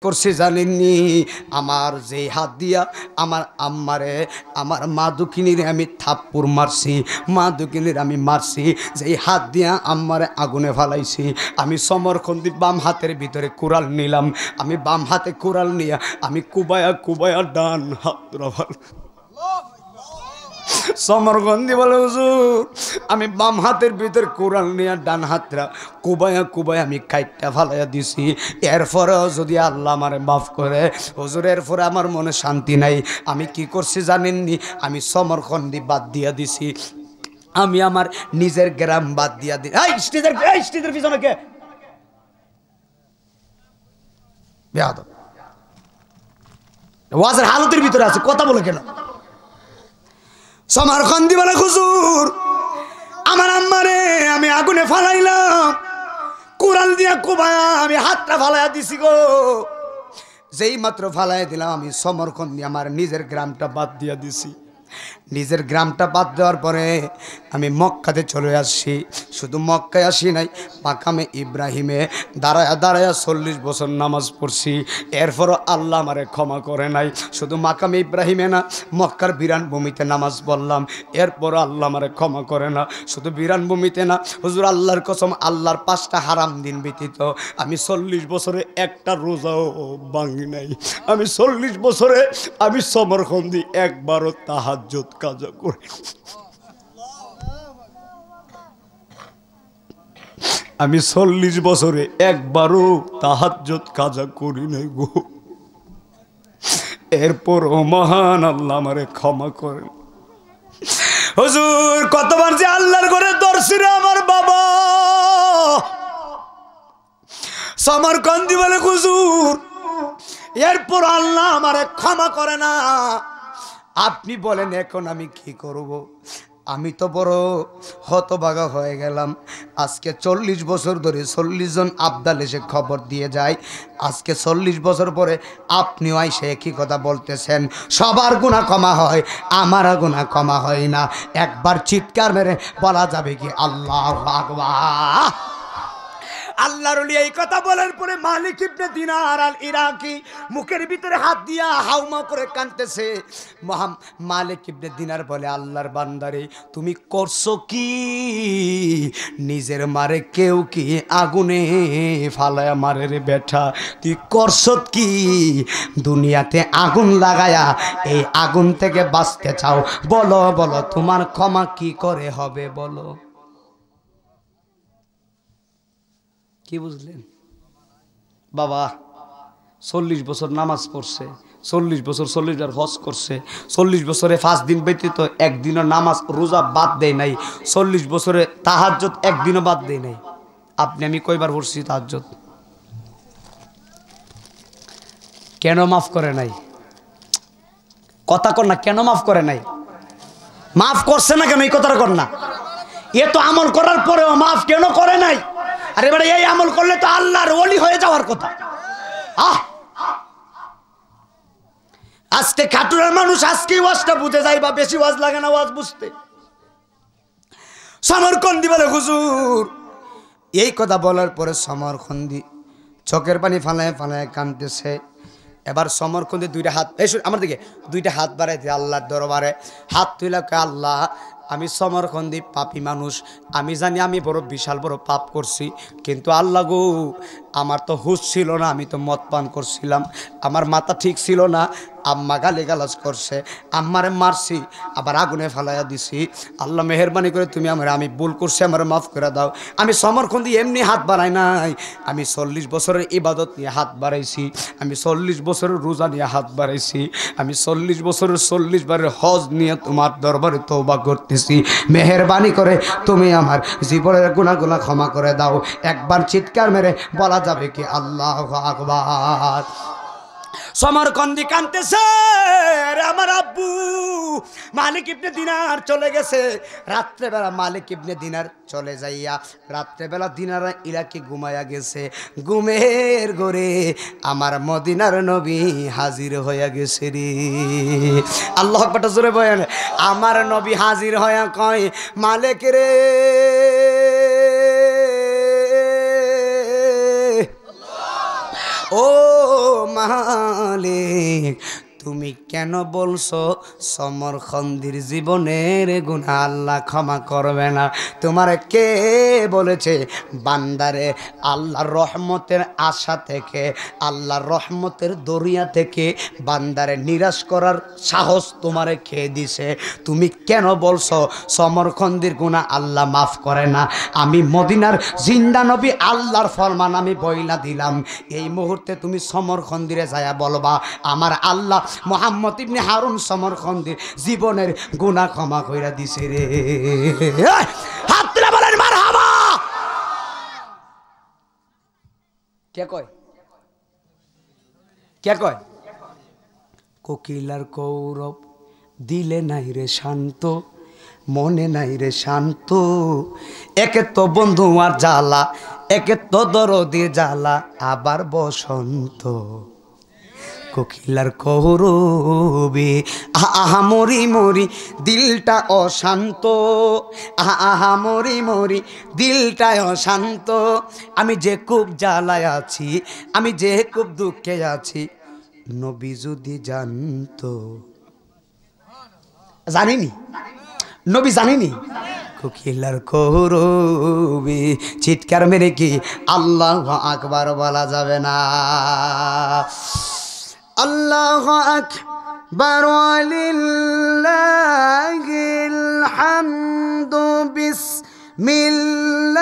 করছে জানেননি? আমার যে হাত দিয়া আমার আম্মারে আমার মা দুঃখিনীরে আমি থাপ্পড় মারছি, মা দুঃখিনীর আমি মারছি, যে হাত দিয়া আম্মারে আগুনে ফালাইছি। আমি সমরখন্দি বাম হাতের ভিতরে কুড়াল নিলাম, আমি বাম হাতে কুড়াল নিয়ে আমি কুবায়া কুবায়া ডান হাত রাখাল। সমরগন্ধি বলে হুজুর আমি বাম হাতের ভিতর কোরআন নিয়ে ডান হাতরা কুবায়া কুবায়া আমি কাইটটা ফালাইয়া দিছি। এরপরেও যদি আল্লাহ আমারে মাফ করে হুজুর, এরপরে আমার মনে শান্তি নাই। আমি কি করছি জানেননি? আমি সমরখন্দি বাদ দিয়া দিছি, আমি আমার নিজের গ্রাম বাদ দিয়া দিই। এই স্টেজের পিছনে কে বেয়াদব ওয়াজের হালতের ভিতরে আছে, কথা বলে কেন? সমরখন্দি বলে হুজুর আমার আম্মারে আমি আগুনে ফালাইলাম, কোরআন দিয়া কুবায়া আমি হাতটা ফালাইয়া দিছি গো। যেই মাত্র ফালাইয়া দিলাম আমি সমরখন্দি আমার নিজের গ্রামটা বাদ দিয়া দিছি। নিজের গ্রামটা বাদ দেওয়ার পরে আমি মক্কাতে চলে আসছি। শুধু মক্কায় আসি নাই, মাকামে ইব্রাহিমে দাঁড়ায়া দাঁড়ায়া 40 বছর নামাজ পড়ছি। এরপরও আল্লাহ আমারে ক্ষমা করে নাই। শুধু মাকামে ইব্রাহিমে না, মক্কার বিরান ভূমিতে নামাজ পড়লাম, এরপরও আল্লাহ আমারে ক্ষমা করে না। শুধু বিরান ভূমিতে না হুজুর, আল্লাহর কসম, আল্লাহর 5টা হারাম দিন ব্যতীত আমি 40 বছরে একটা রোজাও ভাঙি নাই। আমি 40 বছরে আমি সমরখন্দি একবারও তাহাজ্জুদ কাজা করি। আমি 40 বছরে একবারও তাহাজ্জুদ কাজা করি নাই গো। এরপরও মহান আল্লাহ আমারে ক্ষমা করেন। হুজুর কতবার যে আল্লাহর ঘরে দর্শি রে আমার বাবা। সমরখন্দি বলে হুজুর এরপর আল্লাহ আমারে ক্ষমা করে না। আপনি বলেন এখন আমি কি করব? আমি তো বড় হতভাগা হয়ে গেলাম। আজকে 40 বছর ধরে 40 জন আবদাল এসে খবর দিয়ে যায়, আজকে 40 বছর পরে আপনিও আইসে একই কথা বলতেছেন সবার গুনাহ ক্ষমা হয়, আমার গুনাহ ক্ষমা হয় না। একবার চিৎকার মেরে বলা যাবে কি আল্লাহু আকবার? আল্লাহর ওলি এই কথা বলার পরে মালিক ইবনে দিনার আল ইরাকি মুখের ভিতরে হাত দিয়া হাউমা করে কাঁদতেছে। মালিক ইবনে দিনার বলে আল্লাহর বান্দারে তুমি করছো কি? নিজের মারে কেউ কি আগুনে ফালায়া মারে রে বেটা, তুই করছো কি? দুনিয়াতে আগুন লাগায়া এই আগুন থেকে বাঁচতে চাও? বলো বলো তোমার ক্ষমা কি করে হবে বলো? কি বুঝলেন বাবা? 40 বছর নামাজ পড়ছে, 40 বছর 40 বার হজ করছে, 40 বছরে 5 দিন ব্যতীত একদিনও নামাজ রোজা বাদ দেয় নাই, 40 বছরে তাহাজ্জুদ একদিনও বাদ দেয় নাই। আপনি আমি কয়বার পড়ছি তাহাজ্জুদ? কেন মাফ করে নাই? কথা কর না, কেন মাফ করে নাই? মাফ করছে না কেন? এই কথাটা কর না। এ তো আমল করার পরেও মাফ কেন করে নাই? আরে বেটা এই আমল করলে তো আল্লাহর ওলি হয়ে যাওয়ার কথা। আজকে খাটুরার মানুষ আজকে ওয়াজটা বুঝে যায়, বা বেশি ওয়াজ লাগে না ওয়াজ বুঝতে। সমরখন্দি বলে হুজুর এই কথা বলার পরে সমরখন্দি চোখের পানি ফালায় ফালায় কাঁদতেছে। এবার সমরখন্দি দুইটা হাত আমার দিকে দুইটা হাত বাড়াই দিয়ে আল্লাহর দরবারে হাত তুলে আল্লাহ আমি সমরখন্দি পাপী মানুষ, আমি জানি আমি বড় বিশাল বড় পাপ করছি, কিন্তু আল্লাহ গো আমার তো হুঁশ ছিল না, আমি তো মদ পান করছিলাম, আমার মাথা ঠিক ছিল না, আম্মা গালিগালাজ করছে, আম্মারে মারছি, আবার আগুনে ফালাইয়া দিছি। আল্লাহ মেহেরবানি করে তুমি আমি ভুল করছি, আমার মাফ করে দাও। আমি সমরখন্দি এমনি হাত বাড়াই নাই, আমি 40 বছরের ইবাদত নিয়ে হাত বাড়াইছি, আমি 40 বছরের রোজা নিয়ে হাত বাড়াইছি, আমি 40 বছরের 40 বারের হজ নিয়ে তোমার দরবারে তওবা করতেছি। মেহেরবানি করে তুমি আমার জীবনের গুনাহগুলো ক্ষমা করে দাও। একবার চিৎকার মেরে বলা যাবে কি আল্লাহু আকবার? সমরখন্দি কাঁদতেছে, আমার আব্বু মালিক ইবনে দিনার চলে গেছে। রাত্রেবেলা মালিক ইবনে দিনার চলে যাইয়া রাত্রেবেলা দিনার ইরাকি ঘুমাইয়া গেছে। ঘুমের ঘরে আমার মদিনার নবী হাজির হইয়া গেছে রে। আল্লাহু আকবার জোরে বলেন। আমার নবী হাজির হইয়া কয় মালিক রে ও মালিক তুমি কেন বলছো সমরখন্দির জীবনের গুনাহ আল্লাহ ক্ষমা করবে না? তোমার কে বলেছে বান্দারে আল্লাহর রহমতের আশা থেকে, আল্লাহর রহমতের দরিয়া থেকে বান্দারে নিরাশ করার সাহস তোমারে খেয়ে দিছে? তুমি কেন বলছো সমরখন্দির গুনাহ আল্লাহ মাফ করে না? আমি মদিনার জিন্দা নবী আল্লাহর ফরমান আমি বইলা দিলাম, এই মুহূর্তে তুমি সমরখন্দিরে যায়া বলবা আমার আল্লাহ মুহাম্মদ ইবনে হারুন সমরখন্দির জীবনের গুনাহ ক্ষমা কইরা দিছে রে। হাত তুলে বলেন মারহাবা। কে কয়? কে কয়? কোকিলার কৌরব দিলে নাই রে শান্ত, মনে নাই রে শান্ত, একে তো বন্ধু আর জ্বালা, একে তো দরদি জ্বালা, আবার বসন্ত। কোকিলার কৌরবে আহা মরি মরি দিলটা অশান্ত, আহা মরি মরি দিলটা অশান্ত, আমি যে খুব জ্বালায় আছি, আমি যে খুব দুঃখে আছি, নবী যদি জানতো। জানিনি নবী, জানিনি। কোকিলার কৌরবে চিৎকার মেরে কি আল্লাহু আকবার বলা যাবে না? আল্লাহু আকবার ওয়ালিল্লাহিল হামদু বিসমিল্লাহির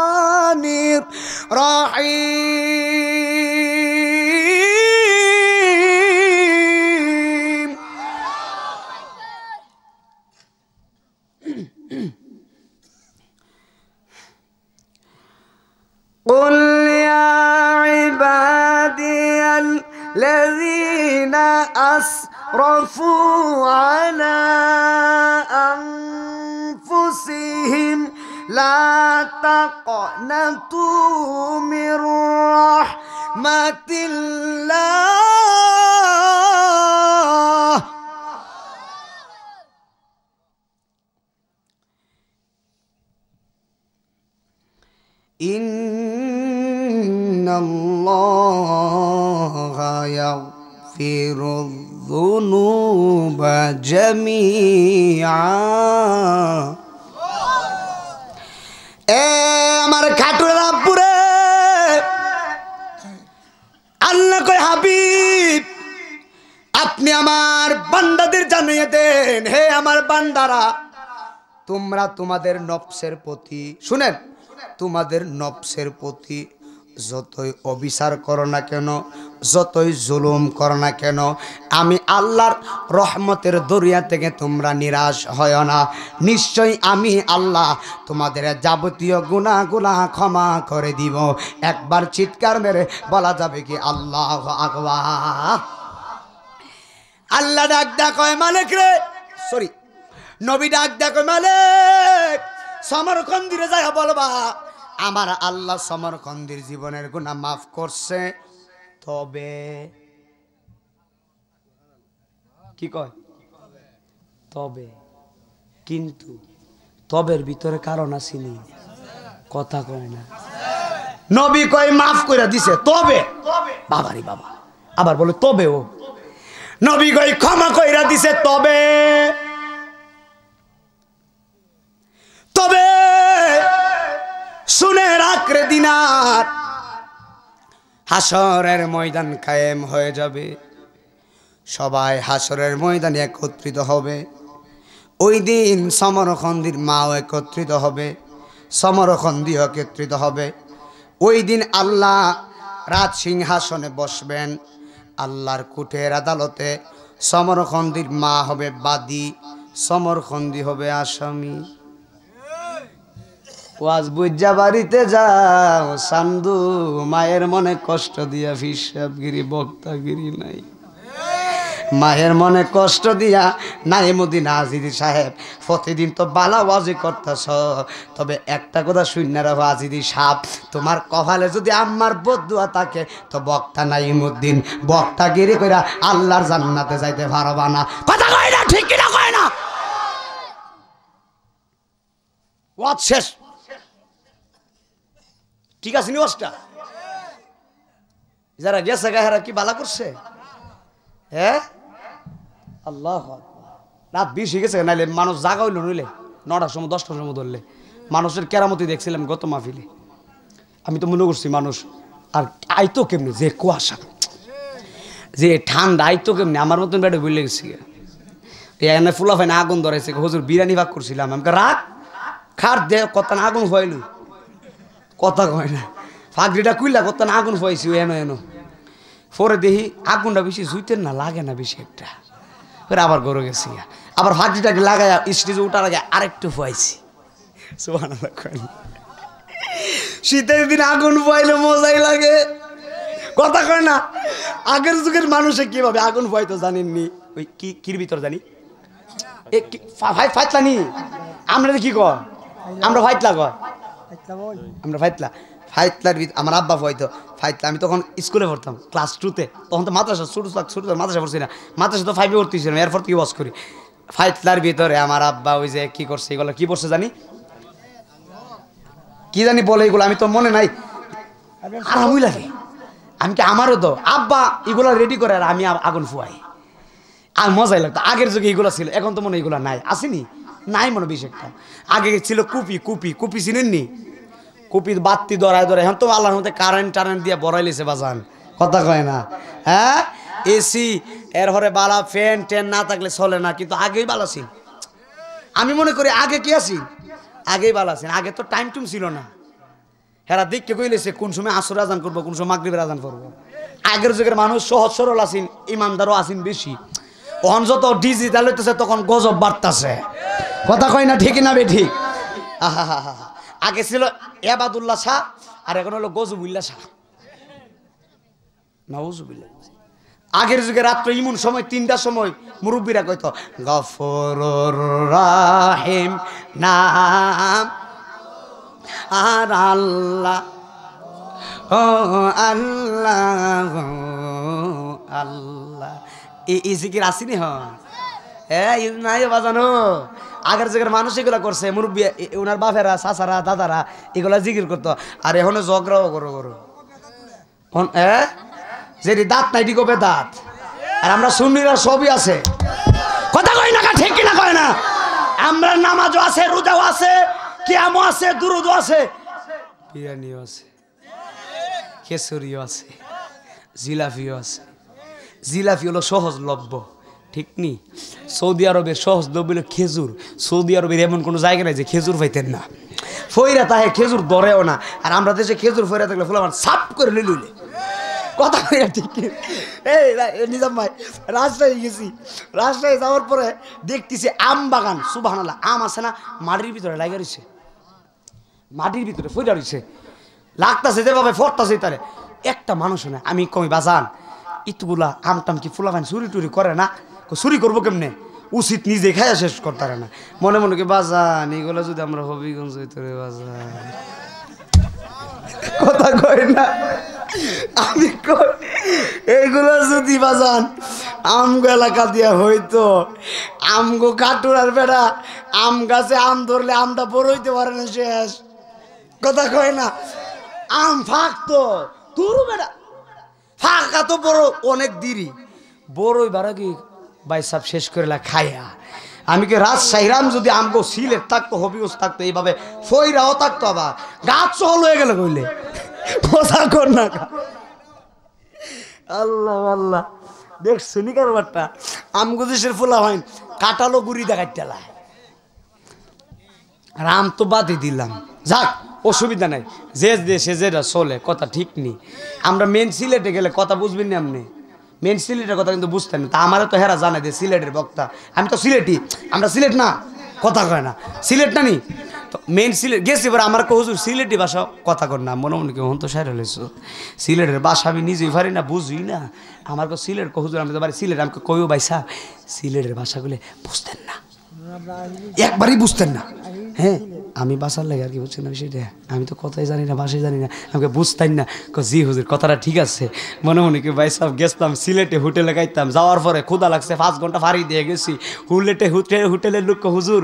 রহমানির রহিম। قل يا عبادي الذين أسرفوا على أنفسهم لا تقنطوا من رحمة الله إن الله يغفر الذنوب جميعا। আমার খাটুর আব্বুরে আল্লাহ কয় হাবিব আপনি আমার বান্দাদের জানিয়ে দেন, হে আমার বান্দারা তোমরা তোমাদের নফসের প্রতি, শুনেন, তোমাদের নফসের প্রতি যতই অবিচার করো না কেন, যতই জুলুম করো না কেন, আমি আল্লাহর রহমতের দরিয়া থেকে তোমরা নিরাশ হয় না। নিশ্চয়ই আমি আল্লাহ তোমাদের যাবতীয় গুনাহগুলো ক্ষমা করে দিব। একবার চিৎকার মেরে বলা যাবে কি আল্লাহু আকবার। আল্লাহ ডাক ডাক কয় মালিক রে, সরি নবী ডাক ডাক কয় মালিক সমরখন্দিরে যায় বলবা আমার আল্লাহ সমরখন্দির জীবনের গুনাহ মাফ করছে, তবে কি কয়? তবে, কিন্তু তবের ভিতরে কারণ আসেনি, কথা কয় না। নবী কয় মাফ করে দিছে, তবে বাবারি বাবা আবার বলে তবে, ও নবী কয় ক্ষমা কইরা দিছে, তবে তবে শুনে রাখরে দিনার হাসরের ময়দান কায়েম হয়ে যাবে, সবাই হাসরের ময়দানে একত্রিত হবে। ওই দিন সমরখন্দির মাও একত্রিত হবে, সমরখন্দি একত্রিত হবে। ওই দিন আল্লাহ রাজ সিংহাসনে বসবেন, আল্লাহর কুটের আদালতে সমরখন্দির মা হবে বাদী, সমরখন্দি হবে আসামি। ওয়াজ বুঝা বাড়িতে যাও সান্দু, মায়ের মনে কষ্ট দিয়া হিসাবগিরি বক্তাগিরি নাই, মায়ের মনে কষ্ট দিয়া নাইমুদ্দিন আজিদি সাহেব প্রতিদিন তো বালা ওয়াজি করতেছ, তবে একটা কথা শুনে রাখো আজিদি সাহেব, তোমার কপালে যদি আম্মার বদদুয়া থাকে তো বক্তা নাইমুদ্দিন বক্তাগিরি কইরা আল্লাহর জান্নাতে যাইতে পারবা না। কথা কয় না, ঠিক কিনা কয় না? ওয়াজ শেষ, ঠিক আছে নি ওয়াজটা? যারা গেছে গাহেরা কি বালা করছে? হ্যাঁ, আল্লাহ রাত 20 হয়ে গেছে, নাইলে মানুষ জাগা হইল নইলে 9টার সময় 10টার সময় ধরলে মানুষের কেরামতি দেখছিলাম গত মাহফিলে। আমি তো মনে করছি মানুষ আর আইতো কেমনি, যে কুয়াশা, যে ঠান্ডা, আইতো কেমনি, আমার মতন বেড়ে বলে গেছি। এনে ফুলা ফাইন আগুন ধরেছে, হুজুর বিরিয়ানি ভাগ করছিলাম, আমাকে রাত খাট দে কত আগুন ফুয়াইলু, কথা কয় না, ফাঁকড়িটা কুইলা কত আগুন ফুয়াইছি এনো এনো। পরে দেখি আগুনটা বেশি জুইতেন না, লাগে না বেশি একটা, ফের আবার গরু গেছি, আবার ফাঁকড়িটাকে লাগাই স্টেজে উঠার আগে আরেকটু ফুয়াইছি। সুবহানাল্লাহ। শীতের দিন আগুন ফুয়াইলে মজাই লাগে, কথা কয় না। আগের যুগের মানুষে কিভাবে আগুন ফুয়াইতো জানেননি? ওই কির ভিতর জানি ফাইতলা নি, আমরা কি কয়, আমরা ফাইতলা কয়, আমরা ফাইতলা, ফাইতলার আমার আব্বা হয়তো ফাইতলা। আমি তখন স্কুলে পড়তাম ক্লাস 2-তে, তখন তো মাদ্রাসা ছোটো মাদ্রাসা পড়ছি না, মাদ্রাসা তো 5-এ ভর্তি ছিলাম, এরপর থেকে ওয়াজ করি। ফাইতলার ভিতরে আমার আব্বা ওই যে কি করছে, এগুলো কি পড়ছে জানি, কি জানি বলে এগুলো, আমি তো মনে নাই, আরামই লাগে। আমি কি আমারও তো আব্বা এগুলো রেডি করে আর আমি আগুন ফুয়াই, আর মজাই লাগতো। আগের যুগে এগুলো ছিল, এখন তো মনে হয় এগুলো নাই, আসেনি, নাই মনে বেশি একটা। আগে ছিল কুপি, কুপি কুপি চিনেননি? কুপি বাতি ধরায় ধরে, এখন তো আল্লাহর মধ্যে কারেন্ট টারেন্ট দিয়ে বড়াই লিছে বাজান, কথা কয় না। হ্যাঁ, এসি এর হরে বালা, ফ্যান ট্যান না থাকলে চলে না, কিন্তু আগেই বালাছি। আমি মনে করি আগে কি আছি, আগেই বালাছেন। আগে তো টাইম টুম ছিল না, হেরা দেখতে কইলেছে কোন সময় আসর আজান করবো, কোন সময় মাগরিবের আজান করবো। আগের যুগের মানুষ সহজ সরল আছেন, ইমানদারও আছেন বেশি। তখন যত ডিজিটাল হইতেছে তখন গজব বাড়তেছে, কথা কয় না, ঠিক না বে ঠিক? আহা হা হা। আগে ছিল এবাদুল্লাহ শাহ, আর এখন হলো গজবুল্লাহ শাহ, নাউজুবিল্লাহ। আগের যুগে রাত্রে ইমন সময় 3টার সময় মুরব্বীরা কইতো গফুরুর রাহিম নাম আর আল্লাহ, ও আল্লাহ আল্লাহ, এই জিকির আসেনি? হ্যাঁ, নাই বাজানো। আগের যুগের মানুষ এগুলা করছে, মুরব্বী ওনার বাপেরা, চাচারা, দাদারা এগুলা জিকির করতো। আর এখন ঝগড়াও করো করো, যেটি দাঁত নাই ডিগোবে দাঁত, আর আমরা সুন্নিরা সবই আছে, কথা কই না, ঠিক কিনা কয় না? আমরা নামাজও আছে, রোজাও আছে, কিয়ামও আছে, দুরুদও আছে, বিরিয়ানিও আছে, খেসুরিও আছে, জিলাপিও আছে। জিলাপি হলো সহজলভ্য, ঠিক নি? সৌদি আরবের সহজলভ্য হলো খেজুর। সৌদি আরবের এমন কোনো জায়গা নাই যে খেজুর পাইতেন না, ফইরা তাহে খেজুর ধরেও না। আর আমরা দেশে খেজুর ফইরা থাকলে ফুলামান সাপ করে লইলে, কথা কই না, ঠিক? এই নিজাম ভাই, রাজশাহী গেছি, রাজশাহী যাওয়ার পরে দেখতেছি আম বাগান, সুবহানাল্লাহ, আম আছে না মাটির ভিতরে লাগা রয়েছে, মাটির ভিতরে ফইরা রয়েছে, লাগতাছে যেভাবে ফটতাছে তারে, একটা মানুষ না। আমি কই বাজান ইতগুলা আমটাম কি ফুলাফান চুরি টুরি করে না? চুরি করবো কেমনে, উচিত নিজে খাইয়া শেষ করতে পারে না। মনে মনে কি বাজান এগুলো যদি আমরা হবিগঞ্জ হইতে রে বাজান, কথা কই না, আমি কই এইগুলো যদি বাজান আমগো এলাকা দিয়া হইতো, আমগো কাটুরার বেড়া আম গাছে আম ধরলে আমটা বড় হইতে পারে না শেষ, কথা কয় না? আম ফাঁকতো তোর বেড়া, ফাঁকা তো বড় অনেক দেরি, বড়ই বারা কি ভাই সব শেষ করে খাইয়া। আমি কি রাজশাহীর আম যদি আমগো সিলেট থাকতো, হবিগঞ্জ থাকতো, এইভাবে ফইরাও থাকতো, আবার গাছ চল হয়ে গেল কইলে, কথা কর না। আল্লাহ আল্লাহ, দেখছো নি কারবারটা? আমগো দেশের ফুলা হয় কাটালো গুড়ি দেখাই টেলায়, আর আম তো বাদই দিলাম, যাক অসুবিধা নাই, যে দেশে যেটা চলে, কথা ঠিক নেই। আমরা মেন সিলেটে গেলে কথা বুঝবেন না, আপনি মেন সিলেটের কথা কিন্তু বুঝতেন না। তা আমারও তো হেরা জানে যে সিলেটের বক্তা, আমি তো সিলেটি, আমরা সিলেট না, কথা কয় না, সিলেট না নি তো মেন সিলেট গেছি। এবার আমার হুজুর সিলেটি ভাষা কথা কর না, মনে মনে কি হন তো সাইরা লেছো, সিলেটের ভাষা আমি নিজেই পারি না, বুঝি না। আমার সিলেট হুজুর, আমি তো বাড়ি সিলেট, আমাকে কইও ভাইসা সিলেটের ভাষাগুলো বুঝতেন না, একবারই বুঝতেন না। হ্যাঁ, আমি বাসার লাগে আর কি বুঝছেন না সেটা, আমি তো কথাই জানি না, ভাষাই জানি না, আমাকে বুঝতাম না। জি হুজুর কথাটা ঠিক আছে, মনে মনে কি ভাই সাহেব গেছিলাম সিলেটে, হোটেলে খাইতাম, যাওয়ার পরে ক্ষুদা লাগছে, 5 ঘন্টা ফাড়ি দিয়ে গেছি, হোটেলের লোক হুজুর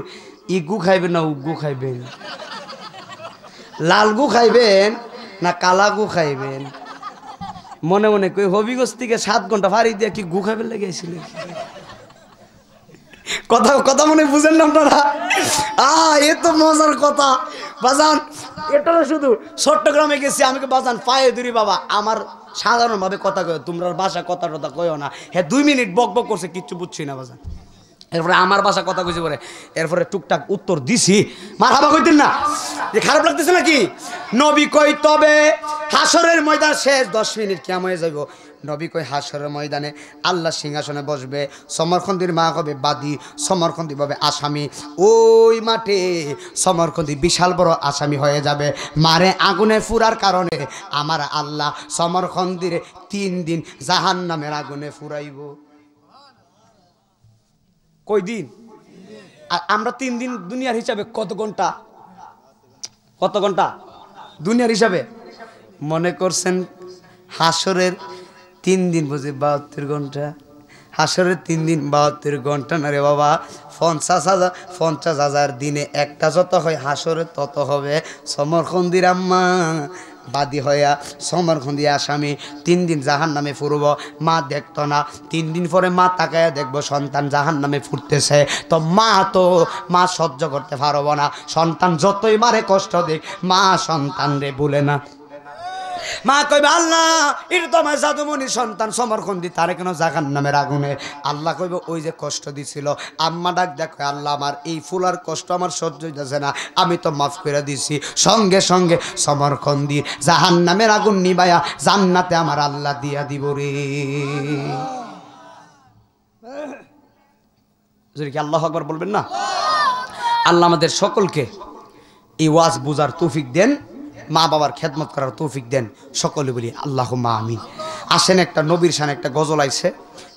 ইগু খাইবেন না উগু খাইবেন, লাল গু খাইবেন না কালা গু খাইবেন? মনে মনে কই হবিগঞ্জ থেকে 7 ঘন্টা ফাড়ি দিয়ে কি গু খাইবেন লেগেছিলেন? কথা কথা মনে বুঝেন না আপনারা? এ তো মজার কথা বাজান। এটা শুধু চট্টগ্রামে গেছি আমি বাজান পায়ে ধরি বাবা আমার সাধারণভাবে কথা কয়, তোমরা ভাষা কথা টথা কয়ও না। হ্যাঁ 2 মিনিট বক বক করছে, কিচ্ছু বুঝছি না বাজান। এরপরে আমার বাসা কথা কইছি পরে, এরপরে টুকটাক উত্তর দিছি। মারহাবা কইতেন না? যে খারাপ লাগতেছে নাকি? নবী কই তবে হাসরের ময়দান শেষ 10 মিনিট কিয়ামত হয়ে যাইব। নবী কই হাসরের ময়দানে আল্লাহ সিংহাসনে বসবে, সমরখন্দির মা হবে বাদী, সমরখন্দি হবে আসামি। ওই মাঠে সমরখন্দি বিশাল বড় আসামি হয়ে যাবে। মারে আগুনে ফুরার কারণে আমার আল্লাহ সমরখন্দির 3 দিন জাহান্নামের আগুনে ফুরাইব। কই দিন? আর আমরা 3 দিন দুনিয়ার হিসাবে কত ঘন্টা? কত ঘন্টা দুনিয়ার হিসাবে? মনে করছেন হাসরের 3 দিন বুঝি 72 ঘন্টা? হাসরের 3 দিন 72 ঘন্টা না রে বাবা। 50,000 দিনে একটা যত হয় হাসরের তত হবে। সমরখন্দির আম্মা বাদী হইয়া সমরখন্দি আসামি 3 দিন জাহান নামে ফুরব। মা দেখতো না, 3 দিন পরে মা তাকায়া দেখবো সন্তান জাহান নামে ফুটতেছে। তো মা সহ্য করতে পারবো না। সন্তান যতই মারে কষ্ট দেখ, মা সন্তান রে ভুলে না। মা কইবে আল্লাহ এটা তো আমার জাদুমণি সন্তান সমরখন্দি, তারে কেন জাহান্নামের আগুনে? আল্লাহ কইবে ওই যে কষ্ট দিছিল। আম্মা ডাক দেখো আল্লাহ আমার এই ফুলার কষ্ট আমার সহ্য হইতেছে না, আমি তো মাফ করে দিছি। সঙ্গে সঙ্গে সমরখন্দির জাহান্নামের আগুন নিবাইয়া জান্নাতে আমার আল্লাহ দিয়া দিব রে। যদি কি আল্লাহু আকবার বলবেন না? আল্লাহ আমাদের সকলকে এই ওয়াজ বুঝার তৌফিক দেন, মা বাবার খেদমত করার তৌফিক দেন। সকলে বলি আল্লাহুম্মা আমিন। আসেন একটা নবীর শানে একটা গজল আইছে,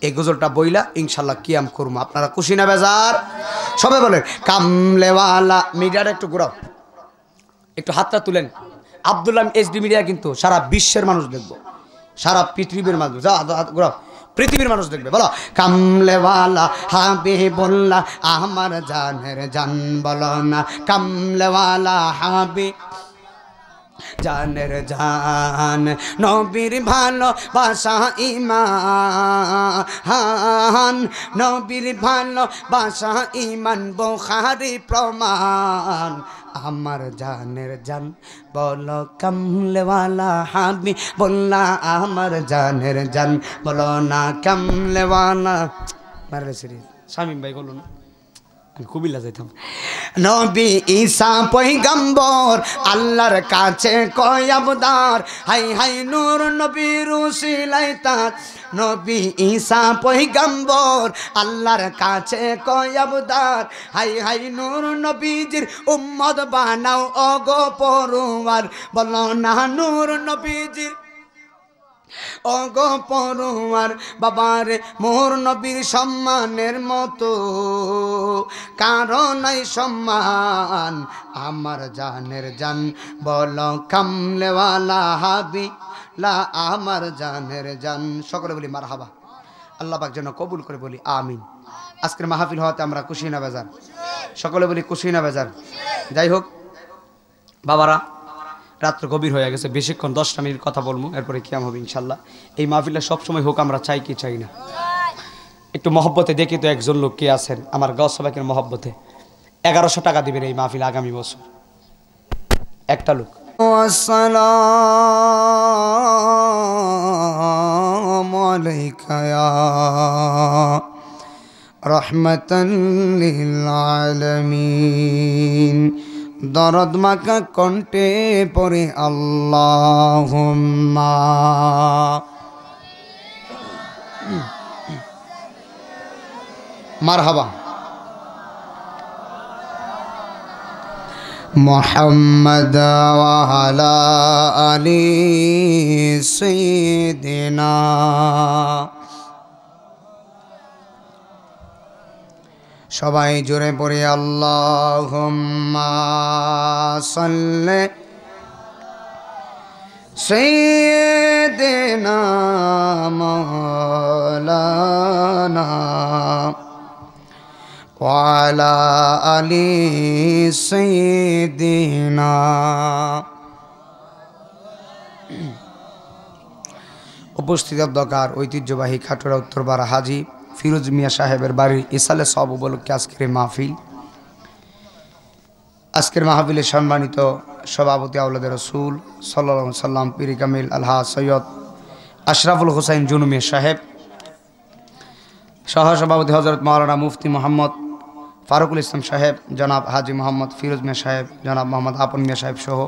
এই গজলটা বইলা ইনশাল্লাহ কিয়াম করবো। আপনারা খুশি না বেজার? সবাই বলেন কামলেওয়ালা। মিডিয়াটা একটু ঘুরাও, একটু হাতটা তুলেন। আব্দুল্লাহ এইচডি মিডিয়া কিন্তু সারা বিশ্বের মানুষ দেখবো, সারা পৃথিবীর মানুষ। যা ঘুরাও, পৃথিবীর মানুষ দেখবে। বলো কামলেওয়ালা হাবিবুল্লাহ আমার জানের জান। বলো না কামলেওয়ালা হাবিব জানের জান। নবীর ভালোবাসা ঈমান, নবীর ভালোবাসা ঈমান বুখারী প্রমাণ। আমার জানের জান বলো কামলেওয়ালা হাবিবুল্লাহ আমার জানের জান। বলো না কামলেওয়ালা। মারলে সিরিজ শামীম ভাই বলো না, কুমিল্লা যাইতাম। নবী ঈসা পয়গম্বর আল্লাহর কাছে কয় আবদার, হাই হাই নূর নবীর উসিলায় তার। নবী ঈসা পয়গম্বর আল্লাহর কাছে কয় আবদার, হাই হাই নূর নবীজির উম্মত বানাও ওগো পরওয়ার। বলো না নূর নবীজির ওগো পরওয়ার। বাবার মোর নবীর সম্মানের মতো কারো নাই সম্মান। আমার জানের জান বলো কামলেওয়ালা হাবিবুল্লাহ আমার জানের জান। সকলে বলি মারহাবা। আল্লাহ পাক যেন কবুল করে বলি আমিন। আজকের মাহফিল হওয়াতে আমরা খুশি না বেজার? সকলে বলি খুশি না বেজার? যাই হোক বাবারা, রাত্র গভীর হয়ে গেছে, বেশিক্ষণ 10টা মিনিট কথা বলবো, এরপরে কিয়াম হবে ইনশাল্লাহ। এই মাহফিলটা সবসময় হোক, আমরা চাই কি চাই না? একটু মহব্বতে দেখি তো একজন লোক কে আছেন আমার গাছ সবাইকে মহব্বতে। 1100 টাকা দিবেন এই মাহফিল আগামী বছর, একটা লোক। আসসালামু আলাইকা ইয়া রাহমাতাল লিল আলামিন। দরদ মাখা কণ্ঠে পড়ে আল্লাহুম্মা। মারহাবা। মুহাম্মদ ওয়া আলা আলি সাইয়্যিদিনা। সবাই জোরে পড়ে আল্লাহুম্মা সাল্লি সাইয়্যিদিনা মাওলানা ওয়া আলা আলি সাইয়্যিদিনা। উপস্থিত দরকার ঐতিহ্যবাহী খাটুরা উত্তরপাড়া হাজী ফিরোজ মিয়া সাহেবের বাড়ির ইসালে সব উপলক্ষে আজকের এই মাহফিল। আজকের মাহফিলের সম্মানিত সভাপতি আউলাদের রসুল সাল্লাল্লাহু আলাইহি সাল্লাম পীর কামিল আলহাজ সৈয়দ আশরাফুল হোসাইন জুনু মিয়া সাহেব, সহসভাপতি হজরত মাওলানা মুফতি মোহাম্মদ ফারুকুল ইসলাম সাহেব, জনাব হাজী মোহাম্মদ ফিরোজ মিয়া সাহেব, জনাব মোহাম্মদ আপন মিয়া সাহেব সহ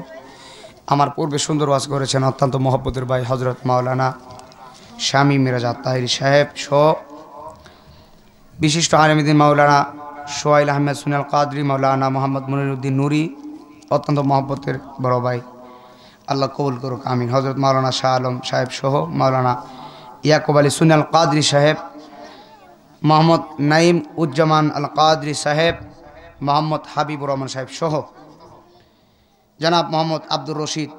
আমার পূর্বে সুন্দর ওয়াজ করেছেন অত্যন্ত মহব্বতের ভাই হজরত মাওলানা শামী মিরাজ আত্তাহিরি সাহেব সহ বিশিষ্ট আলেমদ্দিন মাওলানা সোহাইল আহমেদ সুনিয়াল কাদরি, মাওলানা মোহাম্মদ মনিরুদ্দিন নুরি, অত্যন্ত মহব্বতের বড় ভাই, আল্লাহ কবুল করুক আমিন। হজরত মাওলানা শাহ আলম সাহেব সহ মাওলানা ইয়াকুব আলী সুনিয়াল কাদরি সাহেব, মোহাম্মদ নাইম উজ্জামান আল কাদরি সাহেব, মোহাম্মদ হাবিবুর রহমান সাহেব সহ জনাব মোহাম্মদ আব্দুর রশিদ,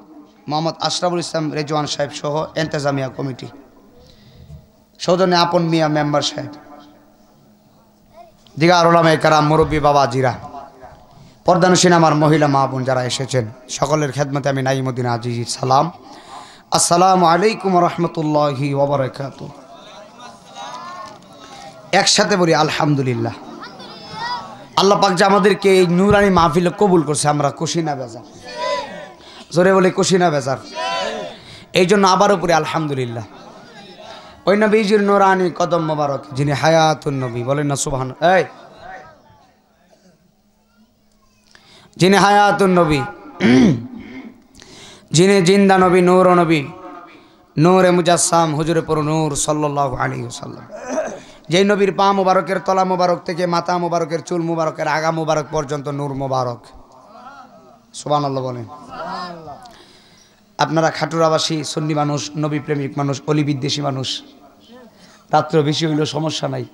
মোহাম্মদ আশরাফুল ইসলাম রেজওয়ান সাহেব সহ এন্তেজামিয়া কমিটি, সৌজন্যে আপন মিয়া মেম্বার সাহেব, দিগার ওলামায়ে কেরাম, মুরব্বী বাবা জিরা, পর্দানসীন আমার মহিলা মা বোন যারা এসেছেন, সকলের খেদমতে আমি নাইমুদ্দিন আজিজ সালাম। আসসালামু আলাইকুম রহমতুল্লাহি ওয়া বারাকাতুহু। একসাথে বলি আলহামদুলিল্লাহ। আল্লাহ পাক যে আমাদেরকে এই নূরানি মাহফিলে কবুল করছে, আমরা খুশি না বেজার? জোরে বলি খুশি না বেজার? এই জন্য আবারও পড়ি আলহামদুলিল্লাহ। ওই নবীজির নূরানি কদম মোবারক যিনি হায়াতুন নবী, বলেন না সুবহানাল্লাহ। এই যিনি হায়াতুন নবী, যিনি জিন্দা নবী, নূর নবী, নূরে মুজাসসাম হুজুরে পুর নূর সাল্লাল্লাহু আলাইহি ওয়াসাল্লাম, যেই নবীর পা মুবারকের তলা মুবারক থেকে মাথা মুবারকের চুল মুবারকের আগা মুবারক পর্যন্ত নূর মুবারক। সুবহানাল্লাহ বলেন। আপনারা খাটুরাবাসী সুন্নি মানুষ, নবী প্রেমিক মানুষ, অলি বিদ্বেষী মানুষ, রাত্র বেশি হইলেও সমস্যা নাই,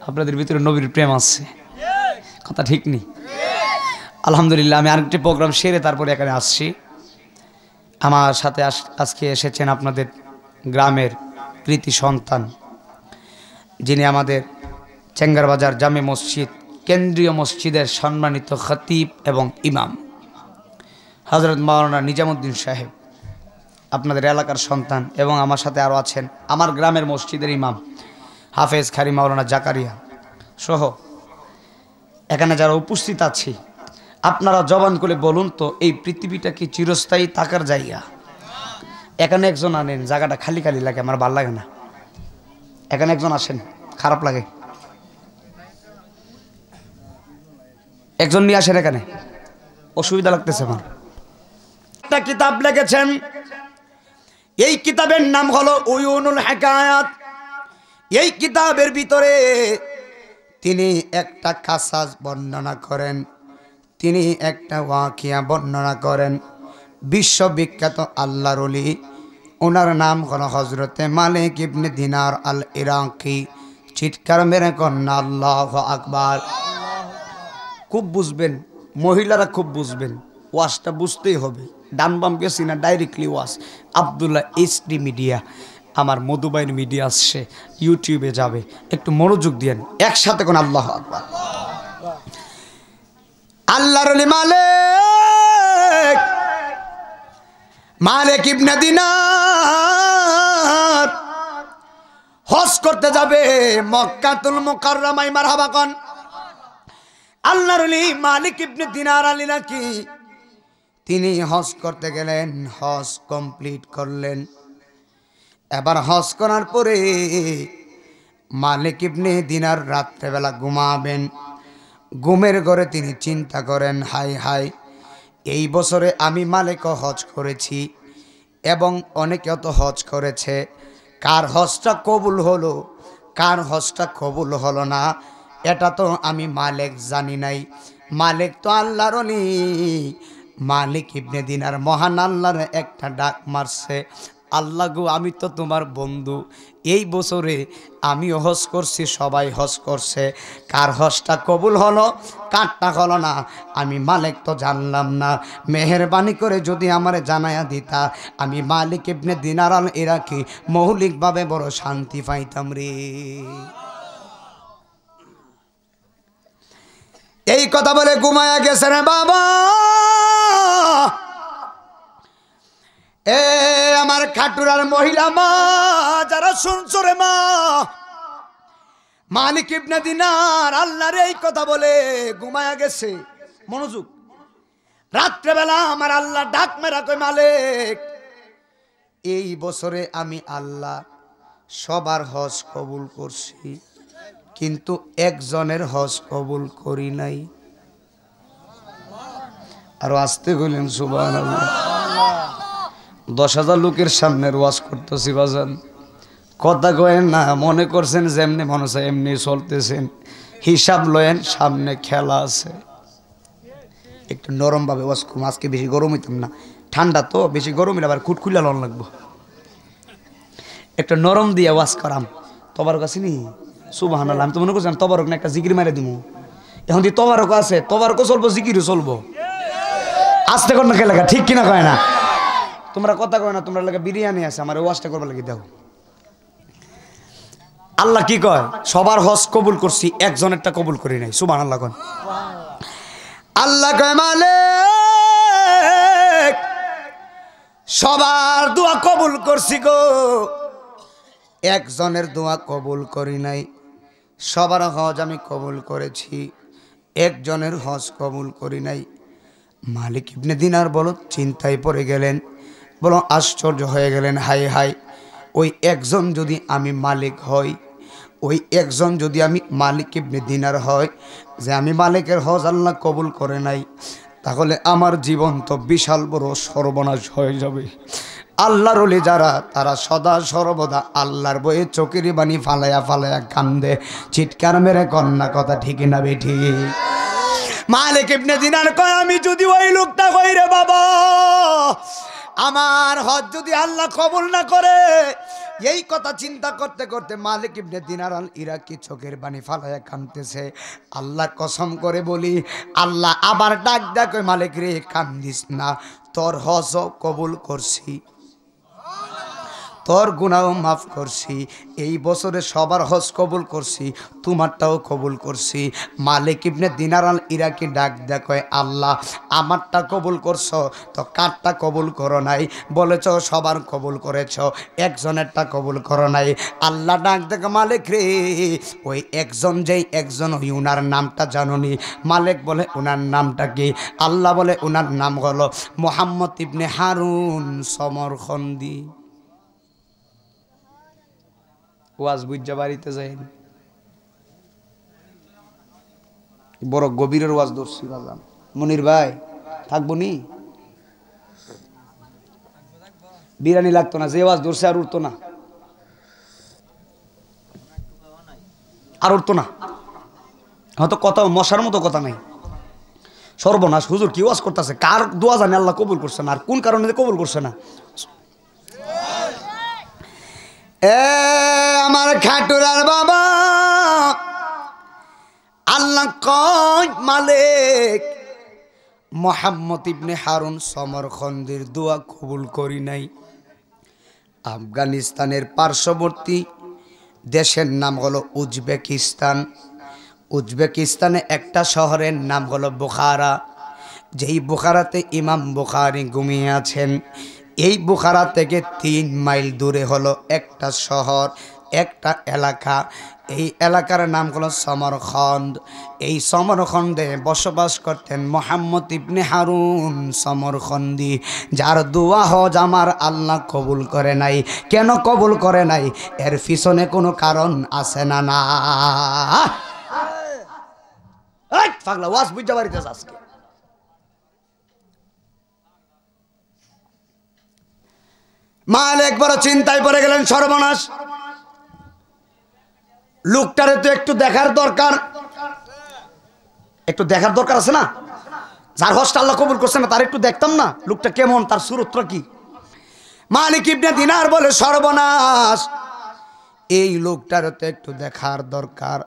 আপনাদের ভিতরে নবীর প্রেম আছে, কথা ঠিক নেই? আলহামদুলিল্লাহ। আমি আরেকটি প্রোগ্রাম সেরে তারপরে এখানে আসছি। আমার সাথে আজকে এসেছেন আপনাদের গ্রামের কৃতি সন্তান, যিনি আমাদের চেঙ্গারবাজার জামে মসজিদ কেন্দ্রীয় মসজিদের সম্মানিত খতিব এবং ইমাম হজরত মাওলানা নিজামুদ্দিন সাহেব, আপনাদের এলাকার সন্তান। এবং আমার সাথে আরও আছেন আমার গ্রামের মসজিদের ইমাম হাফেজ খারি মাওলানা জাকারিয়া সহ এখানে যারা উপস্থিত আছি, আপনারা জবান করে বলুন তো, এই পৃথিবীটা কি চিরস্থায়ী থাকার জায়গা? এখানে একজন আনেন, জায়গাটা খালি খালি লাগে, আমার ভালো লাগে না। এখানে একজন আসেন, খারাপ লাগে, একজন নিয়ে আসেন, এখানে অসুবিধা লাগতেছে আমার। একটা কিতাব লিখেছেন, এই কিতাবের নাম হলো উয়ুনুল হিকায়াত। এই কিতাবের ভিতরে তিনি একটা কাসাস বর্ণনা করেন, তিনি একটা ওয়াকিয়া বর্ণনা করেন। বিশ্ববিখ্যাত আল্লাহর ওলি, ওনার নাম হলো হজরতে মালিক ইবনে দিনার আল ইরাকি। চিৎকার মেরে কন্যা আল্লাহু আকবার। খুব বুঝবেন, মহিলারা খুব বুঝবেন, ওয়াজটা বুঝতেই হবে। ডান বাম গেছি না, ডাইরেক্টলি ওয়াজ। আব্দুল্লাহ এইচডি মিডিয়া, আমার মধুবাইন মিডিয়া আসছে, ইউটিউবে যাবে, একটু মনোযোগ দিয়েন একসাথে কোন আল্লাহু আকবার। আল্লাহর ওলি মালিক ইবনে দিনার হজ করতে যাবে মক্কাতুল মুকাররমায়, মারহাবা কোন। আল্লাহর ওলি মালিক ইবনে দিনার আল ইরাকি তিনি হজ করতে গেলেন, হজ কমপ্লিট করলেন। এবার হজ করার পরে মালিক ইবনে দিনার রাত্রেবেলা ঘুমাবেন। ঘুমের ঘরে তিনি চিন্তা করেন, হাই হাই, এই বছরে আমি মালিকও হজ করেছি এবং অনেকেও তো হজ করেছে, কার হজটা কবুল হলো, কার হজটা কবুল হলো না, এটা তো আমি মালিক জানি নাই। মালিক তো আল্লাহর ওলি। মালিক ইবনে দিনার মহান আল্লাহর একটা ডাক মারছে, আল্লাহ গো, আমি তো তোমার বন্ধু, এই বছরে আমিও হজ করছি, সবাই হজ করছে, কার হজটা কবুল হলো, কারটা হলো না, আমি মালিক তো জানলাম না। মেহেরবানি করে যদি আমারে জানায়া দিতা, আমি মালিক ইবনে দিনার আল ইরাকি মৌলিকভাবে বড় শান্তি পাইতাম রে। এই কথা বলে ঘুমায়া গেছে রে বাবা। এ আমার খাটুরার মহিলা মা যারা শুনছো রে মা, মালিক ইবনে দিনার আল্লাহর এই কথা বলে ঘুমায়া গেছে। মনোযোগ, রাত্রেবেলা আমার আল্লাহ ডাক মেরা কই, মালিক এই বছরে আমি আল্লাহ সবার হজ কবুল করছি, কিন্তু একজনের হজ কবুল করি নাই। আর আসতে গেলেন সুবহানাল্লাহ। 10,000 লোকের সামনে ওয়াজ করতেছি বাজান, কথা কয়েন না, মনে করছেন যেমনি মনে হয় এমনি চলতেছেন, হিসাব লয়েন, সামনে খেলা আছে। একটু নরম ভাবে ওয়াজ করুন, আজকে বেশি গরম হইতাম না, ঠান্ডা তো, বেশি গরম হইলে আবার খুটখুলা লন লাগবো। একটা নরম দিয়ে ওয়াজ করাম। তবারক আছে নি? সুবহানাল্লাহ। আমি তো মনে করছিলাম তবারক না একটা জিকির মারে দিমু, এখন দি তবারক আছে, তবারকও চলবো, জিকিরও চলবো। আস্তে কর না কে লেখা, ঠিক কিনা কয় না? তোমরা কথা কয় না, তোমরা লেখা বিরিয়ানি আছে, আমার ওয়াজটা করবার লাগি দাও। আল্লাহ কি কয়? সবার হজ কবুল করছি, একজনেরটা কবুল করি নাই। সুবহানাল্লাহ কোন। আল্লাহ কয় মালিক সবার দোয়া কবুল করছি গো, একজনের দোয়া কবুল করি নাই। সবার হজ আমি কবুল করেছি, একজনের হজ কবুল করি নাই। মালিক ইবনে দিনার বলো চিন্তায় পড়ে গেলেন, বলো আশ্চর্য হয়ে গেলেন। হাই হাই, ওই একজন যদি আমি মালিক হই, ওই একজন যদি আমি মালিক ইবনে দিনার হয়, যে আমি মালিকের হজ আল্লাহ কবুল করে নাই, তাহলে আমার জীবন তো বিশাল বড় সর্বনাশ হয়ে যাবে। আল্লাহর ওলি যারা, তারা সদা সর্বদা আল্লাহর বয়ে চোখের বাণী ফালায়া ফালায়া কান্দে। চিৎকার মেরে কন্যা কথা ঠিক না বেঠি? মালিক ইবনে দিনার কয় আমি যদি ওই লোকটা কই রে বাবা, আমার হজ যদি আল্লাহ কবুল না করে, এই কথা চিন্তা করতে করতে মালিক ইবনে দিনার আল ইরাকি চোখের পানি ফালায়া কাঁদতেছে। আল্লাহর কসম করে বলি, আল্লাহ আবার ডাক ডাক, মালিক রে কান্দিস না, তোর হজ কবুল করছি, তোর গুনাহও মাফ করছি, এই বছরে সবার হজ কবুল করছি, তোমারটাও কবুল করছি। মালিক ইবনে দিনার আল ইরাকি ডাক দেখো, আল্লাহ আমারটা কবুল করছো, তো কারটা কবুল করো নাই? বলেছ সবার কবুল করেছ, একজনেরটা কবুল করো নাই। আল্লাহ ডাক দেখো, মালিক রে ওই একজন, যেই একজন, ওই উনার নামটা জানোনি? মালিক বলে উনার নামটা কি? আল্লাহ বলে উনার নাম হলো মুহাম্মদ ইবনে হারুন সমরখন্দি। ওয়াজ বুঝা বাড়িতে যাইনি, বড় গভীরের ওয়াজ ধরছি বাজান। মনির ভাই থাকবো নি? বিরিয়ানি লাগতো না, যে ওয়াজ ধরছে আর উঠতো না, আর উঠতো না। হয়তো কথা মশার মতো কথা নাই। সর্বনাশ, হুজুর কি ওয়াজ করতেছে, কার দোয়া জানে আল্লাহ কবুল করছে না, আর কোন কারণে কবুল করছে না। এ আমার খাটুরার বাবা, আল্লাহ কয় মালিক মুহাম্মদ ইবনে হারুন সমরখন্দির দোয়া কবুল করি নাই। আফগানিস্তানের পার্শ্ববর্তী দেশের নাম হলো উজবেকিস্তান। উজবেকিস্তানে একটা শহরের নাম হলো বুখারা, যেই বুখারাতে ইমাম বুখারী ঘুমিয়ে আছেন। এই বুখারা থেকে 3 মাইল দূরে হলো একটা শহর, একটা এলাকা। এই এলাকার নাম হলো সমরখন্দ। এই সমরখন্দে বসবাস করতেন মুহাম্মদ ইবনে হারুন সমরখন্দি, যার দোয়া হজ আমার আল্লাহ কবুল করে নাই। কেন কবুল করে নাই? এর পিছনে কোনো কারণ আছে না? না পাগলা, ওয়াজ বুঝতে পারিতেছ আজকে? মালিক বড় চিন্তায় পড়ে গেলেন, সর্বনাশ, লোকটারে তো একটু দেখার দরকার, একটু দেখার দরকার আছে না? যার হজটা আল্লাহ কবুল করছে না, তার একটু দেখতাম না, লোকটা কেমন, তার সুরতটা কি। মালিক ইবনে দিনার বলে সর্বনাশ, এই লোকটারে তো একটু দেখার দরকার,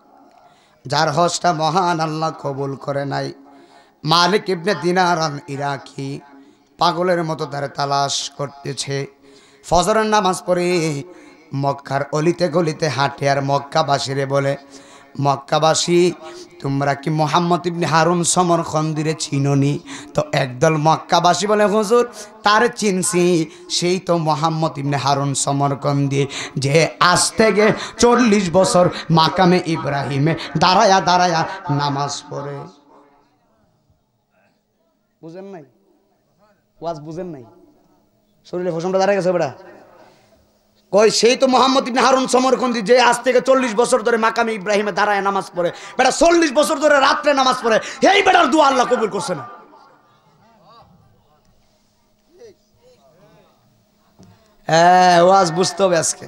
যার হজটা মহান আল্লাহ কবুল করে নাই। মালিক ইবনে দিনার আল ইরাকি পাগলের মতো তার তালাশ করতেছে। ফজরের নামাজ পড়ে মক্কার অলিতে গলিতে হাঁটে আর মক্কাবাসীরে বলে, মক্কাবাসী তোমরা কি মুহাম্মদ ইবনে হারুন সমরখন্দিরে চিনোনি? তো একদল মক্কাবাসী বলে হুজুর তার চিনছি, সেই তো মুহাম্মদ ইবনে হারুন সমরখন্দি যে আজ থেকে 40 বছর মাকামে ইব্রাহিমে দাঁড়ায়া দাঁড়ায়া নামাজ পড়ে। বুঝেন নাই? ওয়াজ বুঝেন নাই? শরীরে ফসমটা দাঁড়ায় গেছে বেটা। কই সেই তো মুহাম্মদ ইবনে হারুন সমরখন্দি যে আজ থেকে 40 বছর ধরে মাকামে ইব্রাহিমে দাঁড়ায় নামাজ পড়ে। বেটা 40 বছর ধরে রাত্রে নামাজ পড়ে, এই বেটার দোয়া আল্লাহ কবুল করছে না। হ্যাঁ ওয়াজ বুঝতে হবে আজকে।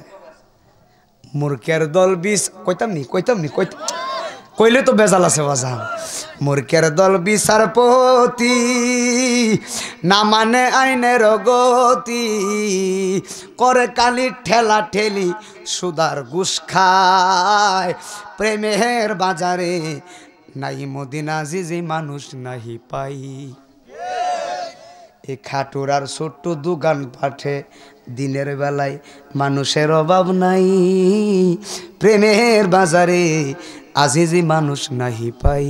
মূর্খের দল বিষ কইতাম নি কইলে তো বেজাল আছে বাজান। মূর্খের দল বিচারপতি না মানে আইনের গতি, করে কালি ঠেলা ঠেলি সুদার ঘুষ খায়, প্রেমের বাজারে নাই মদিনা জিজি মানুষ নাহি পাই। এই খাটুরার ছোট্ট দোকান পাঠে দিনের বেলায় মানুষের অভাব নাই, প্রেমের বাজারে আজিজি মানুষ নাহি পাই।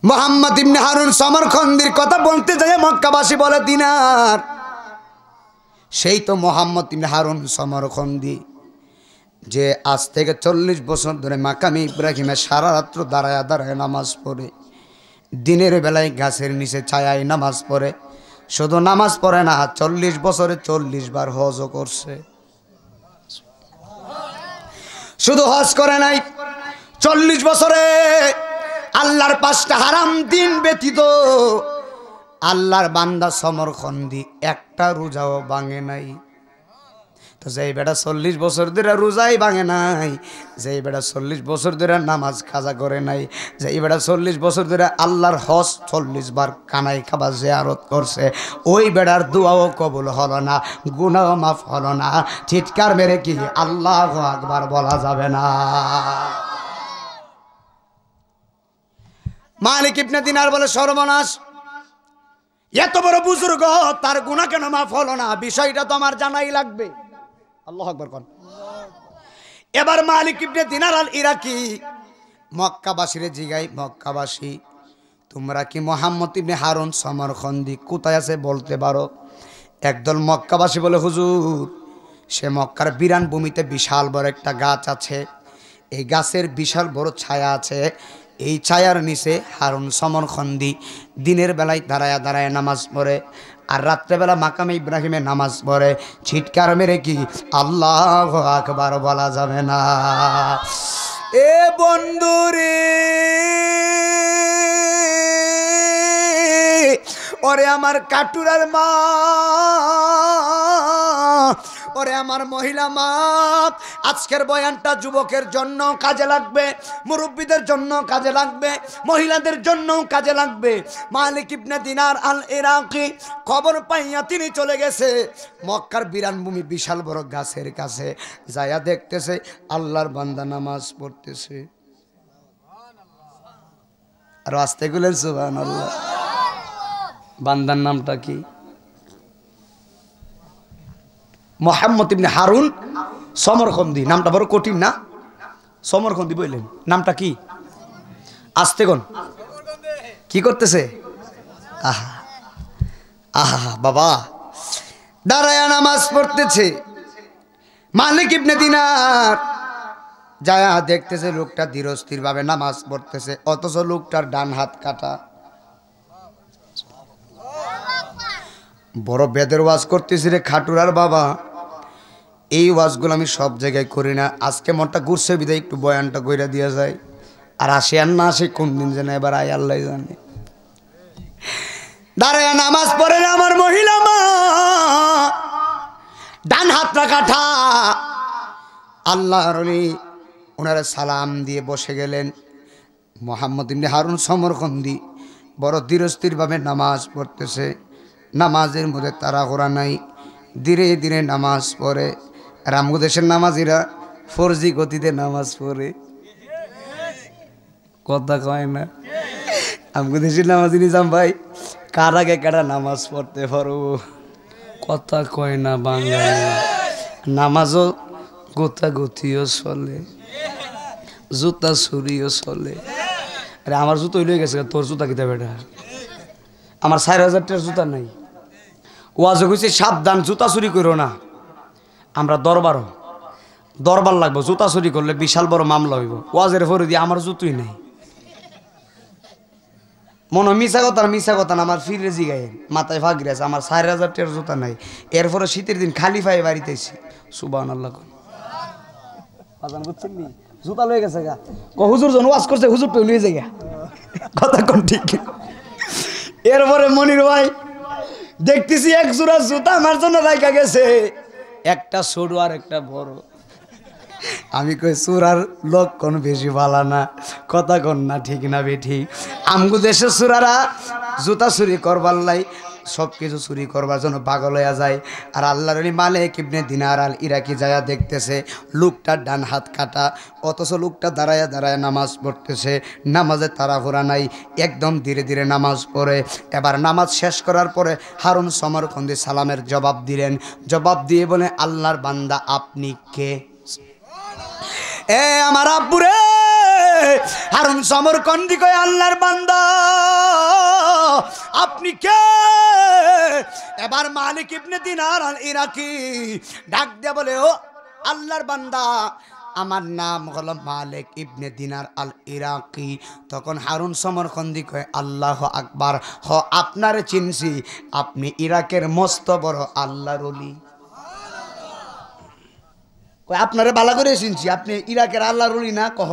মুহাম্মদ ইবনে হারুন সমরখন্দির কথা বলতে যায় মক্কাবাসী বলে দিনার, সেই তো মুহাম্মদ ইবনে হারুন সমরখন্দি যে আজ থেকে 40 বছর ধরে মাকামে ইব্রাহিমে সারা রাত্র দাঁড়ায় দাঁড়ায় নামাজ পড়ে, দিনের বেলায় গাছের নিচে ছায়ায় নামাজ পড়ে। শুধু নামাজ পড়ে না, 40 বছরে 40 বার হজও করছে। শুধু হজ করে নাই, 40 বছরে আল্লাহর 5টা হারাম দিন ব্যতীত আল্লাহর বান্দা সমরখন্দি একটা রোজাও ভাঙে নাই। তো যেই বেটা 40 বছর ধরে রোজাই ভাঙে নাই, যেই বেটা 40 বছর ধরে নামাজ কাজা করে নাই, যেই বেটা 40 বছর ধরে আল্লাহর হজ 40 বার কানাই খাবা জিয়ারত করছে, ওই বেটার দোয়াও কবুল হলো না, গুনাহও মাফ হলো না। চিৎকার মেরে কি আল্লাহু আকবার বলা যাবে না? মালিক ইবনে দিনার বলে সর্বনাশ, এত বড় বুজুর্গ তার গুনাহ কেন মাফ হলো না? বিষয়টা তো আমার জানাই লাগবে। আল্লাহু আকবার কোন। এবার মালিক ইবনে দিনার আল ইরাকি মক্কাবাসীরে জিগাই, মক্কাবাসী তোমরা কি মুহাম্মদ ইবনে হারুন সমরখন্দি কোথায় আছে বলতে পারো? একদল মক্কাবাসী বলে হুজুর সে মক্কার বিরান ভূমিতে বিশাল বড় একটা গাছ আছে, এই গাছের বিশাল বড় ছায়া আছে, এই ছায়ার নিচে হারুন সমরখন্দি দিনের বেলায় দাঁড়ায় দাঁড়ায় নামাজ পড়ে, আর রাত্রেবেলা মাকামে ইব্রাহিমে নামাজ পড়ে। চিৎকার মেরে কি আল্লাহু আকবার বলা যাবে না? এ বন্ধুরে, ওরে আমার কাটুরার মা, ওরে আমার মহিলা মা, আজকের বয়ানটা যুবকের জন্য কাজে লাগবে, মুরব্বীদের জন্য কাজে লাগবে, মহিলাদের জন্য কাজে লাগবে। মালিক ইবনে দিনার আল ইরাকি খবর পাইয়া তিনি চলে গেছে মক্কার বিরান ভূমি বিশাল বড় গাছের কাছে, যায়া দেখতেছে আল্লাহর বান্দা নামাজ পড়তেছে। আর আস্তে গুলেন সুবহানাল্লাহ। বান্দার নামটা কি? মুহাম্মদ ইবনে হারুন সমরখন্দি। নামটা বড় কঠিন না? সমরখন্দি বললেন, নামটা কি? আস্তে কোন কি করতেছে? আহা আহা বাবা, দাঁড়ায়া নামাজ পড়তেছে। মালিক ইবনে দিনার যায়া দেখতেছে লোকটা ধীরস্থির ভাবে নামাজ পড়তেছে, অথচ লোকটার ডান হাত কাটা। বড় বেদের ওয়াজ করতেছি রে খাটুরার বাবা, এই ওয়াজগুলো আমি সব জায়গায় করি না, আজকে মনটা ঘুরছে বিদায় একটু বয়ানটা কইরা দিয়া যায়। আর আসে আর না আসে কোন দিন যেন এবার আয় আল্লাহ জানে। দাঁড়ায় নামাজ পড়ে না আমার মহিলা মা, ডান হাতটা কাটা। আল্লাহর ওলি ওনারা সালাম দিয়ে বসে গেলেন। মুহাম্মদ ইবনে হারুন সমরখন্দি বড় ধীরস্থিরভাবে নামাজ পড়তেছে, নামাজের মধ্যে তাড়াহুড়া নাই, ধীরে ধীরে নামাজ পড়ে। আর আমগো দেশের নামাজিরা ফরজি গতিতে নামাজ পড়ে, কথা কয় না। আমগো দেশের নামাজি নিজাম ভাই কার আগে কারা নামাজ পড়তে পারো, কথা কয় না বাঙালি। নামাজও গোতাগুতিও চলে, জুতা চুরিও চলে। আরে আমার জুতো লয়ে গেছে, তোর জুতা কিতা বেটা? আমার 4,000 টাকার জুতা নাই। ওয়াজে কইছে সাবধান, জুতা চুরি করো না। আমরা দরবার লাগবো, জুতা চুরি করলে বিশাল বড় মামলা হইব। ওয়াজের পরে দিয়ে আমার জুতোই নাই। মনে মিশা কথা না, আমার ফিরে জিগাই মাথায় ফাঁকরি আছে, আমার 4,000 টাকার জুতা নাই। এরপরে শীতের দিন খালি পায়ে বাড়িতে আইছি। সুবহানাল্লাহ। বুঝছেন নি, জুতা লয়ে গেছে গা। হুজুর জন ওয়াজ করছে, হুজুর পেয়ে লয়ে যায় গা। কথা কোন ঠিক। এরপরে মনির ভাই দেখতেছি এক জোড়া জুতা আমার জন্য রাখা গেছে, একটা ছোট আর একটা বড়। আমি কই চোরার লক্ষণ বেশি ভালো না, কথা কন না ঠিক না বেঠি? আমগো দেশে চোরারা জুতা চুরি করবার লাই সব কিছু চুরি করবার জন্য পাগল হয়ে যায়। আর আল্লাহর ওলি মালিক ইবনে দিনার আল ইরাকি যায়া দেখতেছে লোকটার ডান হাত কাটা, অথচ লোকটা দাঁড়ায় দাঁড়ায় নামাজ পড়তেছে। নামাজে তাড়াহুড়া নাই, একদম ধীরে ধীরে নামাজ পড়ে। এবার নামাজ শেষ করার পরে হারুন সমরকন্দি সালামের জবাব দিলেন। জবাব দিয়ে বলে, আল্লাহর বান্দা আপনি কে? এ আমার আব্বুরে, হারুন সমরকন্দি কয়, আল্লাহর বান্দা আপনি কে? এবার মালিক ইবনে দিনার আল ইরাকি ডাক দিয়ে বলে, ও আল্লাহর বান্দা, আমার নাম হলো মালিক ইবনে দিনার আল ইরাকি। তখন হারুন সমরকন্দি কয়, আল্লাহু আকবার, হ আপনারে চিনছি, আপনি ইরাকের মস্ত বড় আল্লাহর ওলি। আপনারে বালা করে শুনছি, আপনি ইরাকের আল্লাহর ওলি না? কহ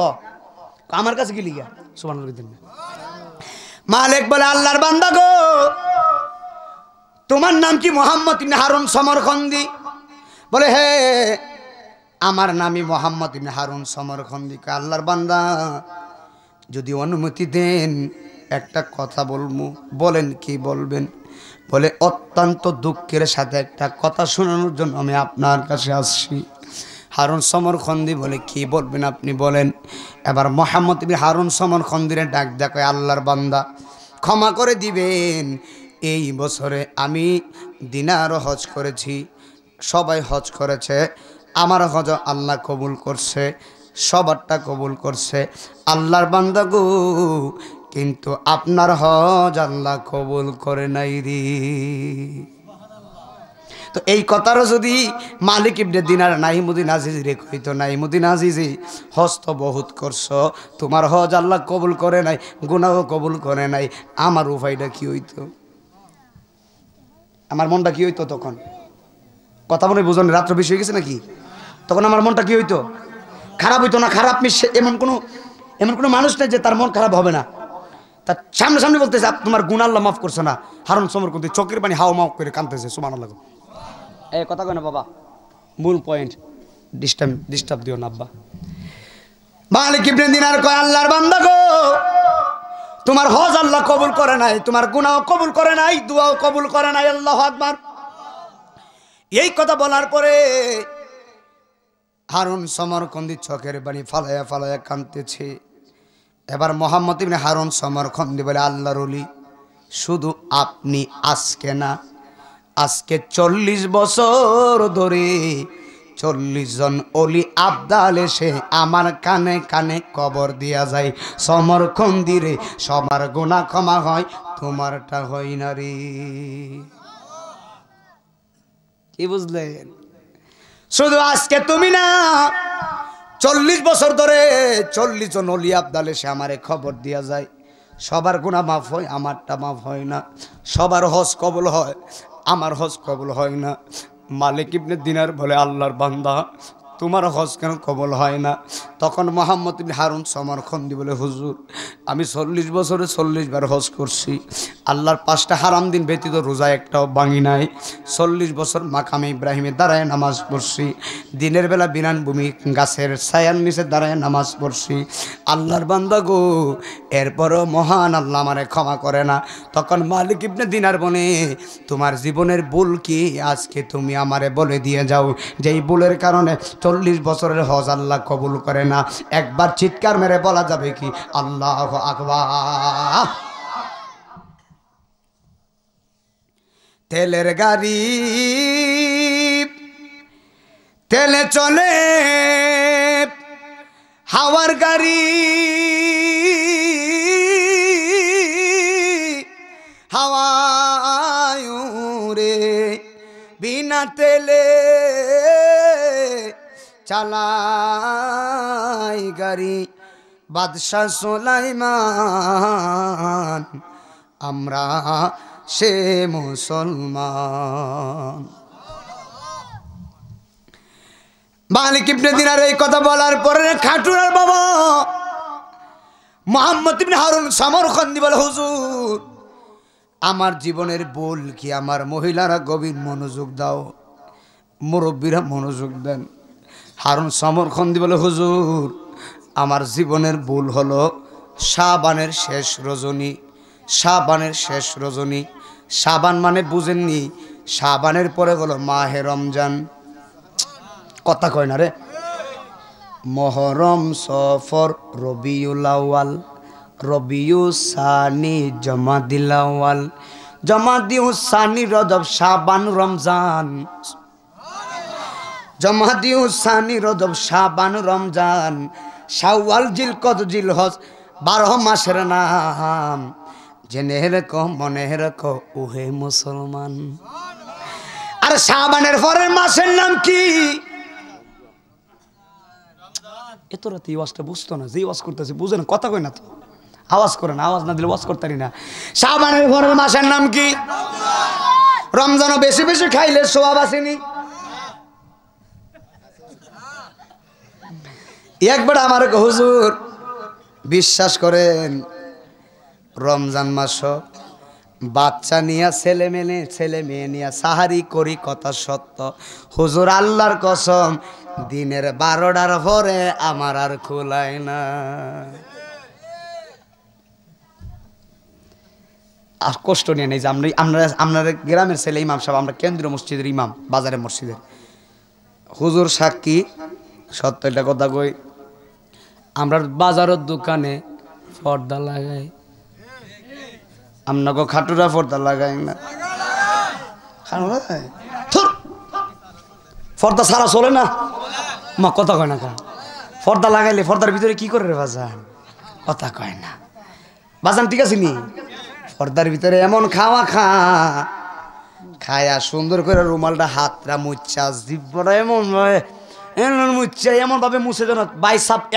আমার কাছে কি লিগা? সুবহানাল্লাহ। মালিক বলে, আল্লাহর বান্দা গো, তোমার নাম কি মুহাম্মদ ইবনে হারুন সমরকন্দি? বলে, হে আমার নামই মুহাম্মদ ইবনে হারুন সমরকন্দি। আল্লাহর বান্দা যদি অনুমতি দেন একটা কথা বলবো। বলেন, কি বলবেন? বলে, অত্যন্ত দুঃখের সাথে একটা কথা শোনানোর জন্য আমি আপনার কাছে আসছি। হারুন সমরকন্দি বলে, কি বলবেন আপনি বলেন। এবার মুহাম্মদ ইবনে হারুন সমরকন্দিরে ডাক দেখে, আল্লাহর বান্দা ক্ষমা করে দিবেন, এই বছরে আমি দিনার হজ করেছি, সবাই হজ করেছে, আমার হজ আল্লাহ কবুল করছে, সবারটা কবুল করছে। আল্লাহর বান্দা গো, কিন্তু আপনার হজ আল্লাহ কবুল করে নাই রে। তো এই কথারও যদি মালিক ইবনে দিনার নাইমুদ্দিন আজিজ রে কইতো, নাইমুদ্দিন আজিজি হজ তো বহুত করছো, তোমার হজ আল্লাহ কবুল করে নাই, গুনাহও কবুল করে নাই, আমার উপায়টা কি হইতো? আমার মনটা কি হইতো তখন? কথা মনে বুঝুন, রাত্র বেশি হয়ে গেছে নাকি? তখন আমার মনটা কি হইতো? খারাপ হইতো না? খারাপ এমন কোনো মানুষ নেই যে তার মন খারাপ হবে না। তার সামনে বলতেছে, তোমার গুনাহ আল্লাহ মাফ করছে না। হারুন সমরকন্দি চোখের পানি হাও মাও করে কাঁদতেছে। সুবহানাল্লাহ। এই কথা কয় না বাবা, মূল পয়েন্ট, ডিস্টার্ব দিও না আব্বা। মালিক ইবনে দিনার কয়, আল্লাহর বান্দা গো, তোমার হজ আল্লাহ কবুল করে নাই, তোমার গুনাহ কবুল করে নাই, দুয়াও কবুল করে নাই। আল্লাহু আকবার। এই কথা বলার পরে হারুন সমরকন্দি চোখের পানি ফালায়া ফালায়া কাঁদতেছে। এবার মুহাম্মদ ইবনে হারুন সমরকন্দি বলে, আল্লাহর ওলি, শুধু আপনি আজকে না, আজকে 40 বছর ধরে 40 জন অলি আবদাল এসে আমার কানে কানে কবর দিয়া যায়, সমরকন্দি রে সবার গুনাহ ক্ষমা হয়, তোমারটা হয় না রে। কি বুঝলেন? শুধু আজকে তুমি না, 40 বছর ধরে 40 জন অলি আবদাল এসে আমারে খবর দিয়া যায়, সবার গুনাহ মাফ হয়, আমারটা মাফ হয় না। সবার হজ কবুল হয়, আমার হজ কবুল হয় না। মালিক ইবনে দিনার বলে, আল্লাহর বান্দা, তোমার হজ কেন কবুল হয় না? তখন মুহাম্মদ ইবনে হারুন সমরকন্দি বলে, হুজুর, আমি 40 বছরে 40 বার হজ করছি, আল্লাহর 5টা হারাম দিন ব্যতীত রোজা একটাও ভাঙি নাই, 40 বছর মাকামে ইব্রাহিমে দাঁড়ায় নামাজ পড়ছি, দিনের বেলা বিরান ভূমি গাছের ছায়ার নিচে দাঁড়ায় নামাজ পড়ছি। আল্লাহর বান্দা গো, এরপরও মহান আল্লাহ আমারে ক্ষমা করে না। তখন মালিক ইবনে দিনার বলে, তোমার জীবনের ভুল কি আজকে তুমি আমারে বলে দিয়ে যাও, যেই ভুলের কারণে 40 বছরের হজ আল্লাহ কবুল করে না। একবার চিৎকার মেরে বলা যাবে কি আল্লাহু আকবার? তেলের গাড়ি তেলে চলে হাওয়ার গাড়ি, হাওয়ায় উড়ে বিনা তেলে চালাই গাড়ি। বাদশাহ সুলাইমান আমরা সে মুসলমান। মালিক ইবনে দিনার এই কথা বলার পরে খাটুরার বাবা মুহাম্মদ ইবনে হারুন সমরকন্দি বলে, হুজুর আমার জীবনের ভুল কি? আমার মহিলারা গভীর মনোযোগ দাও, মুরব্বীরা মনোযোগ দেন। হারুন সমরকন্দি বলে, হুজুর আমার জীবনের ভুল হলো শাবানের শেষ রজনী। শাবানের শেষ রজনী, শাবান মানে বুঝেননি? শাবানের পরে হলো মাহে রমজান। কথা কয় না রে। মুহররম, সফর, রবিউল আউয়াল, রবিউল সানি, জমাদিল আউয়াল, জমাদিউল সানি, রজব, শাবান, রমজান। জমাদিউল সানি, রজব, শাবান, রমজান, শাওয়াল, জিলকদ, জিলহজ, 12 মাসের নাম। জেনে রেখো মনে রেখো ওহে মুসলমান। আর শাবানের পরের মাসের নাম কি? এত রাতে ওয়াজটা বুঝতো না, যে ওয়াজ করতেছে বুঝে না, কথা কই না তো, আওয়াজ করে না, আওয়াজ না দিলে ওয়াজ করতে পারি না। শাবানের পরের মাসের নাম কি? রমজানও বেশি বেশি খাইলে সোয়াব আসেনি। একবার আমার হুজুর বিশ্বাস করেন, রমজান মাস বাচ্চা নিয়া ছেলে মেয়ে নিয়া সাহারি করি, কথা সত্য। হুজুর আল্লাহর কসম দিনের 12টার পরে আমার আর খোলায় না। আর কষ্ট নিয়ে নেই যে আপনার গ্রামের ছেলে ইমাম সাহেব, আমরা কেন্দ্রীয় মসজিদের ইমাম, বাজারের মসজিদের হুজুর সাক্ষী, সত্য একটা কথা কই। আমরা বাজারের দোকানে পর্দা লাগাই, আপনাকে খাটুরা পর্দা লাগাই না? পর্দা ছাড়া চলে না মা, কথা কয় না। পর্দা লাগাইলে পর্দার ভিতরে কি করে রে বাজান? কথা কয় না বাজান, ঠিক আছে নি? পর্দার ভিতরে এমন খাওয়া খায়া সুন্দর করে রুমালটা হাতটা মুচ্ছা, জিব্বটা এমন মুচ্ছা, এমন ভাবে মুছে যেন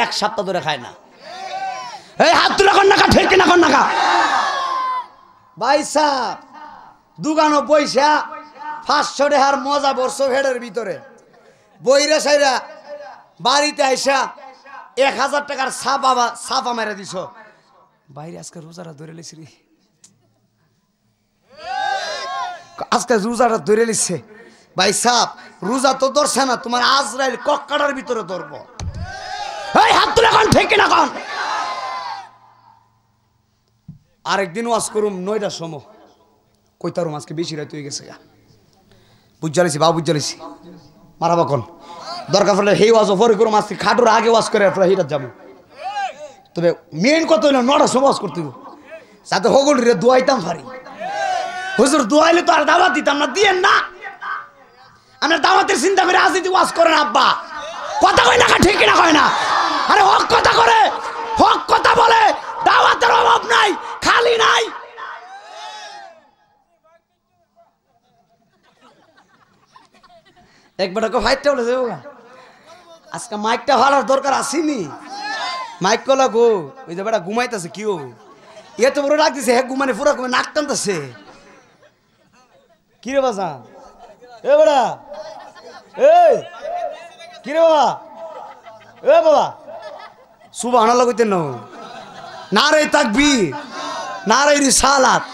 1 সপ্তাহ ধরে খায় না। এই হাত তুলে কর না, ঠিক না কর না। ভাই সাহেব দোকানো পয়সা 500 টাকার মজা বর্ষ হেডের ভিতরে, বইরা সাইরা বাড়িতে আইসা 1000 টাকার সাফা মেরে দিছ। বাইরে আজকে রোজারা ধরে লিছি রে, আজকে রোজারা ধরে লিছে। ভাই সাহেব রোজা তো ধরছে না, তোমার আজরাইল কক্কাটার ভিতরে ধরবো। এই হাত তুলে কন, ঠিক না কন? আরেকদিন ওয়াজ করুম 9টার সময়, কইতারুম আজকে বেশি রাত হয়ে গেছে। বুঝালিছি বাবু, বুঝালিছি মারাবা কন। দরকার পড়লে সেই ওয়াজও পরে করুম, আজকে খাটুর আগে ওয়াজ করে হিটার যাবো। তবে মেন কথা হইলো 9টার সময় ওয়াজ করতে যাতে হগলরে দোয়াইতাম পারি। হুজুর দোয়াইলে তো আর দাওয়াত দিতাম না, দিয়েন না। আমরা দাওয়াতের চিন্তা করে আজ ওয়াজ করেন আব্বা, কথা কয় না, ঠিক না কয় না? আরে হক কথা করে, হক কথা বলে, দাওয়াতের অভাব নাই, খালি নাই। একবার ফাইটটা বলে যাবো আজকে মাইকটা ভাড়ার দরকার আসেনি। মাইক কলা গো, ওই যে বেটা ঘুমাইতেছে, কিও এত বড় ডাক দিছে, হ্যাঁ ঘুমানে পুরা ঘুমে নাক টানতেছে। কিরে বাজা এ বেড়া, এই কিরে বাবা, এ বাবা সুবহানাল্লাহ কইতেন না? নারে তাকবীর, নারে রিসালাত।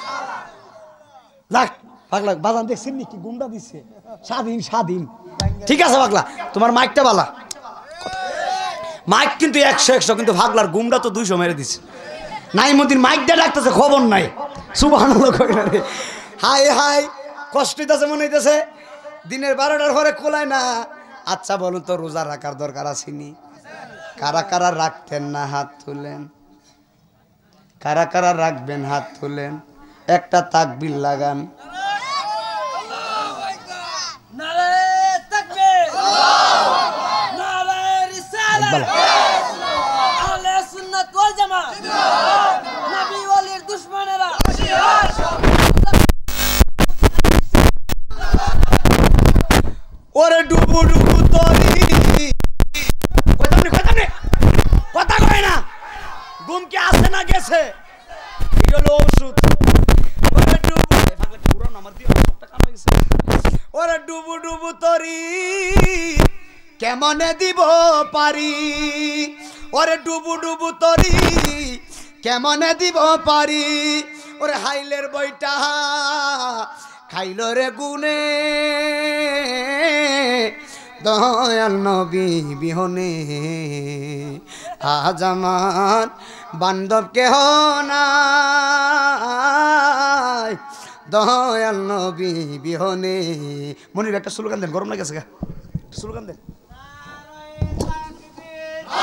লাগ পাগলা বাজান দেখছেন নি কি গুন্ডা দিছে? স্বাধীন স্বাধীন, ঠিক আছে পাগলা, তোমার মাইকটা বালা। মাইক কিন্তু 100 কিন্তু পাগলার গুমটা তো 200 মেরে দিছে। নাইমুদ্দিন মাইক দিয়ে ডাকতেছে, খবর নাই। সুবহানাল্লাহ কই না রে? হাই হাই কষ্ট হইতেছে, মনে হইতেছে দিনের 12টার পরে খোলায় না। আচ্ছা বলুন তো রোজা রাখার দরকার আসেনি? কারা কারা রাখতেন না হাত তুলেন, কারা কারা রাখবেন হাত তুলেন, একটা তাকবীর লাগান। বলো আহলে সুন্নাত ওয়াল জামাত নবী ওয়ালির দুশমনেরা ওরে ডুবু ডুবু তরি কথা কয় না ঘুম কি আসে না গেছে এটা হলো ওষুধ ওরে ডুবু পুরো নাম্বার দিয়ে একটা কাম হয়ে গেছে ওরে ডুবু ডুবু তরি কেমনে দিব পারি ওরে ডুবু ডুবু তরি কেমনে দিব পারি ওরে হাইলের বইটা খাইল রে গুনে দয়াল নবী বিহনে আজ আমার বান্ধব কেহ নাই দয়াল নবী বিহনে মনির একটা স্লোগান দেন গরম লাগেছে স্লোগান দেন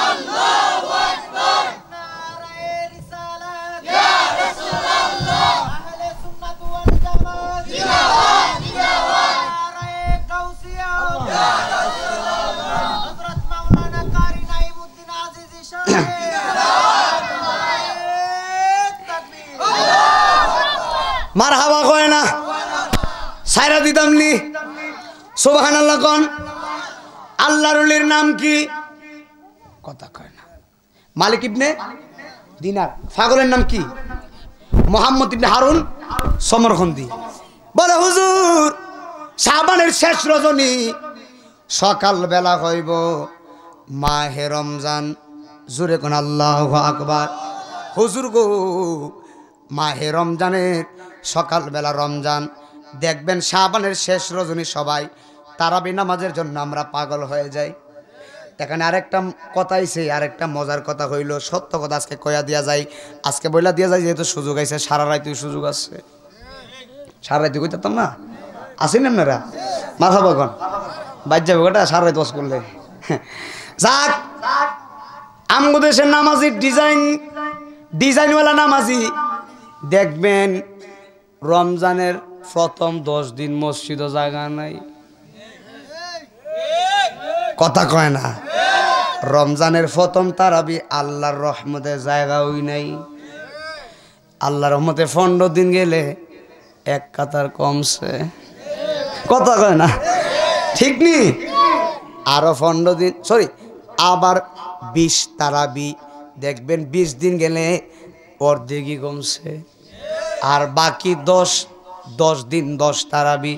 আল্লাহু আকবার নারায়ে রিসালাত ইয়া রাসূলুল্লাহ আহলে সুন্নাত ওয়াল জামাত জিন্দাবাদ জিন্দাবাদ নারায়ে গাউসিয়া ইয়া রাসূলুল্লাহ হযরত মাওলানা কারি নাইমুদ্দিন আজিজি সাহেব জিন্দাবাদ তাকবীর আল্লাহু আকবার মারহাবা কয় না সাইরা দিদামনি সুবহানাল্লাহ কোন আল্লাহর ওলির নাম কি কথা কয় না মালিক ইবনে দিনার পাগলের নাম কি মোহাম্মদ ইবনে হারুন সমরখন্দি বলে হুজুর শাবানের শেষ রজনী সকাল বেলা হইব মাহে রমজান জোরে কোন আল্লাহু আকবার হুজুর গো মাহে রমজানের সকাল বেলা রমজান দেখবেন শাবানের শেষ রজনী সবাই তারাবি নামাজের জন্য আমরা পাগল হয়ে যাই এখানে আরেকটা কথা আইছে আরেকটা মজার কথা হইল সত্য কথা আজকে কয়া দিয়া যায় আজকে বইলা দিয়া যায় যেহেতু সুযোগ আইছে সারা রাত সুযোগ আছে সারা রাত কইতাম না আসেন আপনারা মাথা বগন বাদ যাবে গোটা সারা রাত বস করলে যাক আমগো দেশের নামাজি ডিজাইনওয়ালা নামাজি দেখবেন রমজানের প্রথম 10 দিন মসজিদও জায়গা নাই কথা কয় না রমজানের প্রথম তারাবি আল্লাহর রহমতে জায়গা হই নাই আল্লাহর রহমতে 15 দিন গেলে এক কাতার কমছে কথা কয় না ঠিক নি আরো 15 দিন সরি আবার 20 তারাবি দেখবেন 20 দিন গেলে অর্ধেকই কমছে আর বাকি 10 দিন 10 তারাবি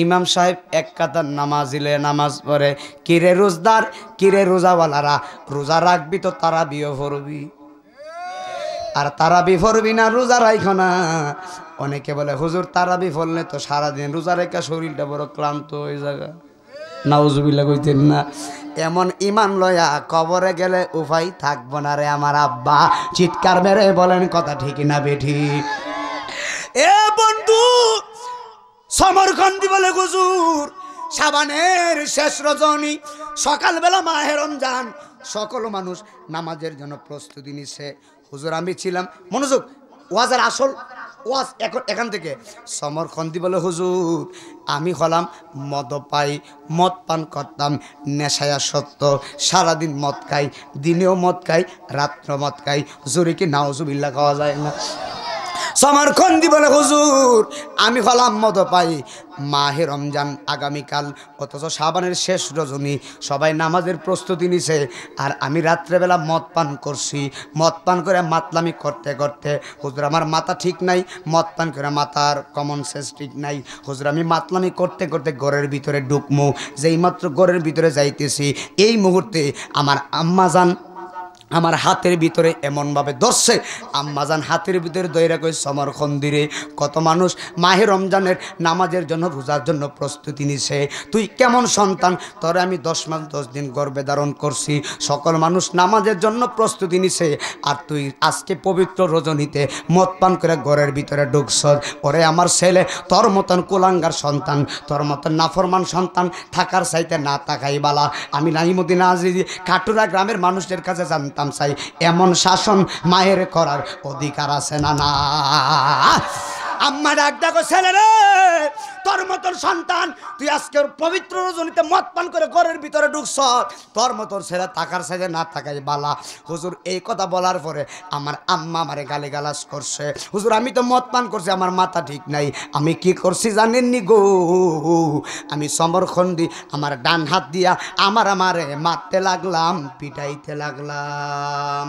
ইমাম সাহেব এক কাতার নামাজিলে নামাজ পড়ে কিরে রোজদার কিরে রোজাওয়ালারা রোজা রাখবি তো তারাবিও পড়বি আর তারাবি পড়বি না রোজা রাইখ না অনেকে বলে হুজুর তারাবি পড়লে তো সারাদিন রোজা রেখা শরীরটা বড় ক্লান্ত হয়ে যাবে নাউজুবিল্লাহ কইতেন না এমন ইমান লয়া কবরে গেলে উপায় থাকবো না রে আমার আব্বা চিৎকার মেরে বলেন কথা ঠিক না বেঠি এ বন্ধু সমরখন্দি বলে হুজুর শাবানের শেষ রজনী সকালবেলা মাহে রমজান সকল মানুষ নামাজের জন্য প্রস্তুতি নিছে হুজুর আমি ছিলাম মনোযোগ ওয়াজের আসল ওয়াজ এখান থেকে সমরখন্দি বলে হুজুর আমি হলাম মদ পাই মদ পান করতাম নেশায়া সত্য সারাদিন মদ খাই দিনেও মদ খাই রাত্র মদ খাই জোরে কি নাউজুবিল্লাহ খাওয়া যায় না সমরখন্দি বলে হুজুর আমি হলাম মদ পাই মাহে রমজান আগামীকাল অথচ শাবানের শেষ রজনী সবাই নামাজের প্রস্তুতি নিছে আর আমি রাত্রেবেলা মদ পান করছি মদ পান করে মাতলামি করতে করতে হুজুর আমার মাথা ঠিক নাই মদ পান করে মাথার কমন সেন্স ঠিক নাই হুজুর আমি মাতলামি করতে করতে ঘরের ভিতরে ঢুকমু যেই মাত্র ঘরের ভিতরে যাইতেছি এই মুহূর্তে আমার আম্মাজান আমার হাতের ভিতরে এমনভাবে ধরছে আম্মাজান হাতের ভিতরে দইরা কই সমরখন্দিরে কত মানুষ মাহে রমজানের নামাজের জন্য রোজার জন্য প্রস্তুতি নিছে তুই কেমন সন্তান তোরে আমি 10 মাস 10 দিন গর্ভে ধারণ করছি সকল মানুষ নামাজের জন্য প্রস্তুতি নিছে আর তুই আজকে পবিত্র রজনীতে মদ পান করে ঘরের ভিতরে ঢুকছ ওরে আমার ছেলে তোর মতন কুলাঙ্গার সন্তান তোর মতন নাফরমান সন্তান থাকার চাইতে না তাকাই বালা আমি নাইমুদ্দিন আজিজি কাটুরা গ্রামের মানুষদের কাছে জানতাম চাই এমন শাসন মায়ের করার অধিকার আছে না না আম্মা ডাক দেখো ছেলে রে, তোর মতন সন্তান তুই আজকের পবিত্র রজনীতে মদ পান করে ঘরের ভিতরে ঢুকছ, তোর মতন ছেলে থাকার সাথে না থাকাই বালা। হুজুর এই কথা বলার পরে আমার আম্মা আমারে গালিগালাজ করছে। হুজুর আমি তো মদ পান করছি, আমার মাথা ঠিক নাই। আমি কি করছি জানেননি গো? আমি সমরখন্ডী আমার ডান হাত দিয়া আমারে মারতে লাগলাম, পিটাইতে লাগলাম।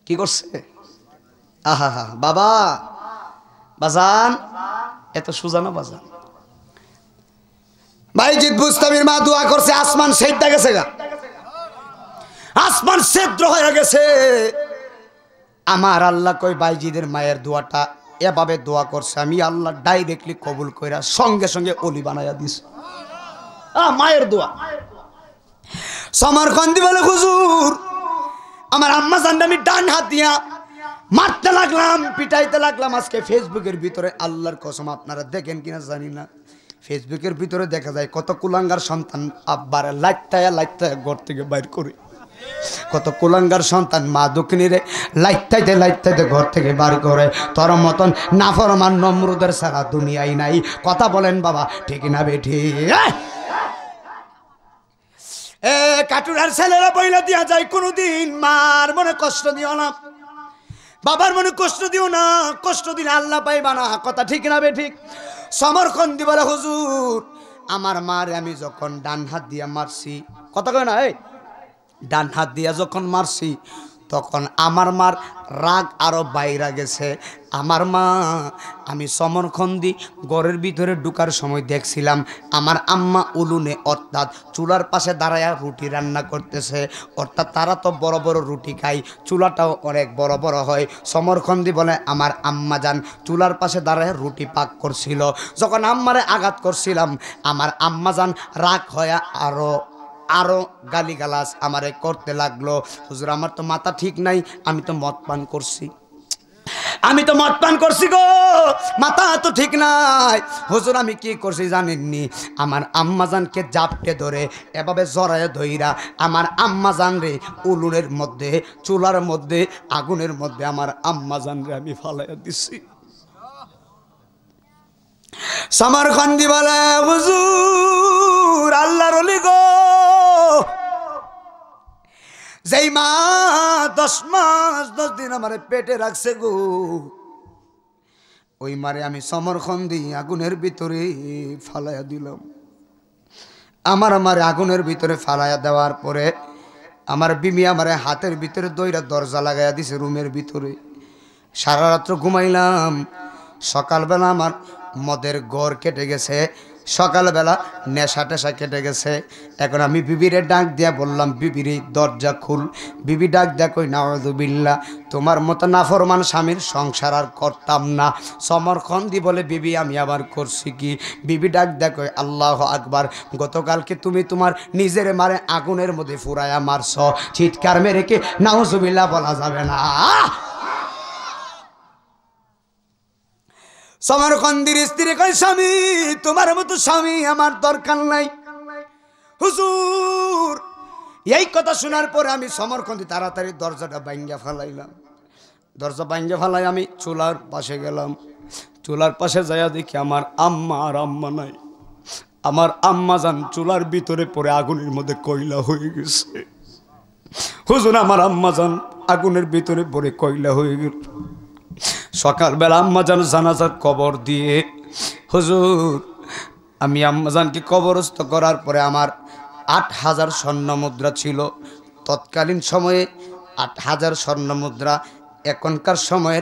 কি করছে? আহা হা, বাবা বাজান এত সুজানো বাজান। বাইজিৎ বুস্তামির মা দোয়া করছে, আসমান সেদ্ধা গেছে গা, আসমান সেদ্র হয়ে গেছে। আমার আল্লাহ কই বাইজিদের মায়ের দোয়াটা এভাবে দোয়া করছে, আমি আল্লাহ ডাইরেক্টলি কবুল কইরা সঙ্গে সঙ্গে অলি বানাইয়া দিছে। মায়ের দোয়া। সমরখন্ডী বলে হুজুর আমার আম্মা জানটা আমি ডান হাত দিয়া মারতে লাগলাম, পিটাইতে লাগলাম। আজকে ফেসবুকের ভিতরে আল্লাহর কসম আপনারা দেখেন কিনা জানি না, ফেসবুকের ভিতরে দেখা যায় কত কুলাঙ্গার সন্তান আব্বারে লাইটটায়া ঘর থেকে বাইর করে, কত কুলাঙ্গার সন্তান মা দক্ষিণীরে লাইটটাইতে ঘর থেকে বার করে। তোর মতন নাফরমান নমরুদের সারা দুনিয়ায় নাই। কথা বলেন বাবা, ঠিক না বেঠি? কাটুরার ছেলেরা বইলা দিয়া যায় কোনদিন মার মনে কষ্ট দিও না, বাবার মনে কষ্ট দিও না, কষ্ট দিলে আল্লাহ পাইবা না। কথা ঠিক না বেঠিক? সমরখন্ডী বলে হুজুর আমার মার আমি যখন ডান হাত দিয়া মারছি, কথা কয় না, এই ডান হাত দিয়া যখন মারছি তখন আমার মার রাগ আরো বাইরা গেছে। আমার মা আমি সমরখন্ডী ঘরের ভিতরে ঢুকার সময় দেখছিলাম আমার আম্মা উলুনে অর্থাৎ চুলার পাশে দাঁড়ায়া রুটি রান্না করতেছে। অর্থাৎ তারা তো বড় বড় রুটি খায়, চুলাটাও অনেক বড় বড় হয়। সমরখন্ডী বলে আমার আম্মা যান চুলার পাশে দাঁড়ায় রুটি পাক করছিল। যখন আম্মারে আঘাত করছিলাম আমার আম্মা যান রাগ হয়ে আরো গালিগালাজ আমারে করতে লাগলো। হুজুর আমার তো মাথা ঠিক নাই, আমি তো মদ পান করছি, আমি তো মদ পান করছি গো, মাথা তো ঠিক নাই। হুজুর আমি কি করছি জানেননি? আমার আম্মাজানকে জাপটে ধরে এভাবে জড়ায় ধইরা আমার আম্মাজান রে উলুনের মধ্যে চুলার মধ্যে আগুনের মধ্যে আমার আম্মাজান রে আমি ফালাইয়া দিছি। সমরখন্ডী বলে হুজুর আল্লাহর ওলি গো, যেই মা 10 মাস 10 দিন আমারে পেটে রাখছে গো, ওই মারে আমি সমরখন্ডী আগুনের ভিতরে ফালাইয়া দিলাম। আমার আগুনের ভিতরে ফালাইয়া দেওয়ার পরে আমার বিমি আমারে হাতের ভিতরে দইরা দরজা লাগাইয়া দিছে রুমের ভিতরে। সারা রাত্র ঘুমাইলাম, সকালবেলা আমার মদের গড় কেটে গেছে, সকালবেলা নেশা টেশা কেটে গেছে। এখন আমি বিবিরে ডাক দিয়া বললাম বিবিরে দরজা খুল। বিবি ডাক দেয়া কই নাউযুবিল্লাহ, তোমার মতো নাফরমান স্বামীর সংসার আর করতাম না। সমরখন্ডী বলে বিবি আমি আবার করছি কি? বিবি ডাক দেয়া কই আল্লাহু আকবার, গতকালকে তুমি তোমার নিজের মারে আগুনের মধ্যে ফুরায়া মারছ, চিৎকার মেরে কি নাউযুবিল্লাহ বলা যাবে না? সমরখন্ডীর স্ত্রী কয় স্বামী তোমার মতো স্বামী আমার দরকার নাই। হুজুর এই কথা শোনার পরে আমি সমরখন্ডী তাড়াতাড়ি দরজাটা ভাঙ্গা ফেলাইলাম। দরজা ভাঙ্গা ফেলাই আমি চুলার পাশে গেলাম। চুলার পাশে যাইয়া দেখি আমার আম্মা আর আম্মা নাই। আমার আম্মা যান চুলার ভিতরে পড়ে আগুনের মধ্যে কয়লা হয়ে গেছে। হুজুর আমার আম্মা যান আগুনের ভিতরে পড়ে কয়লা হয়ে গেল। সকালবেলা আম্মাজান জানাজার কবর দিয়ে হুজুর আমি আম্মাজানকে কবরস্থ করার পরে আমার 8000 স্বর্ণ মুদ্রা ছিল। তৎকালীন সময়ে 8000 স্বর্ণ মুদ্রা এখনকার সময়ে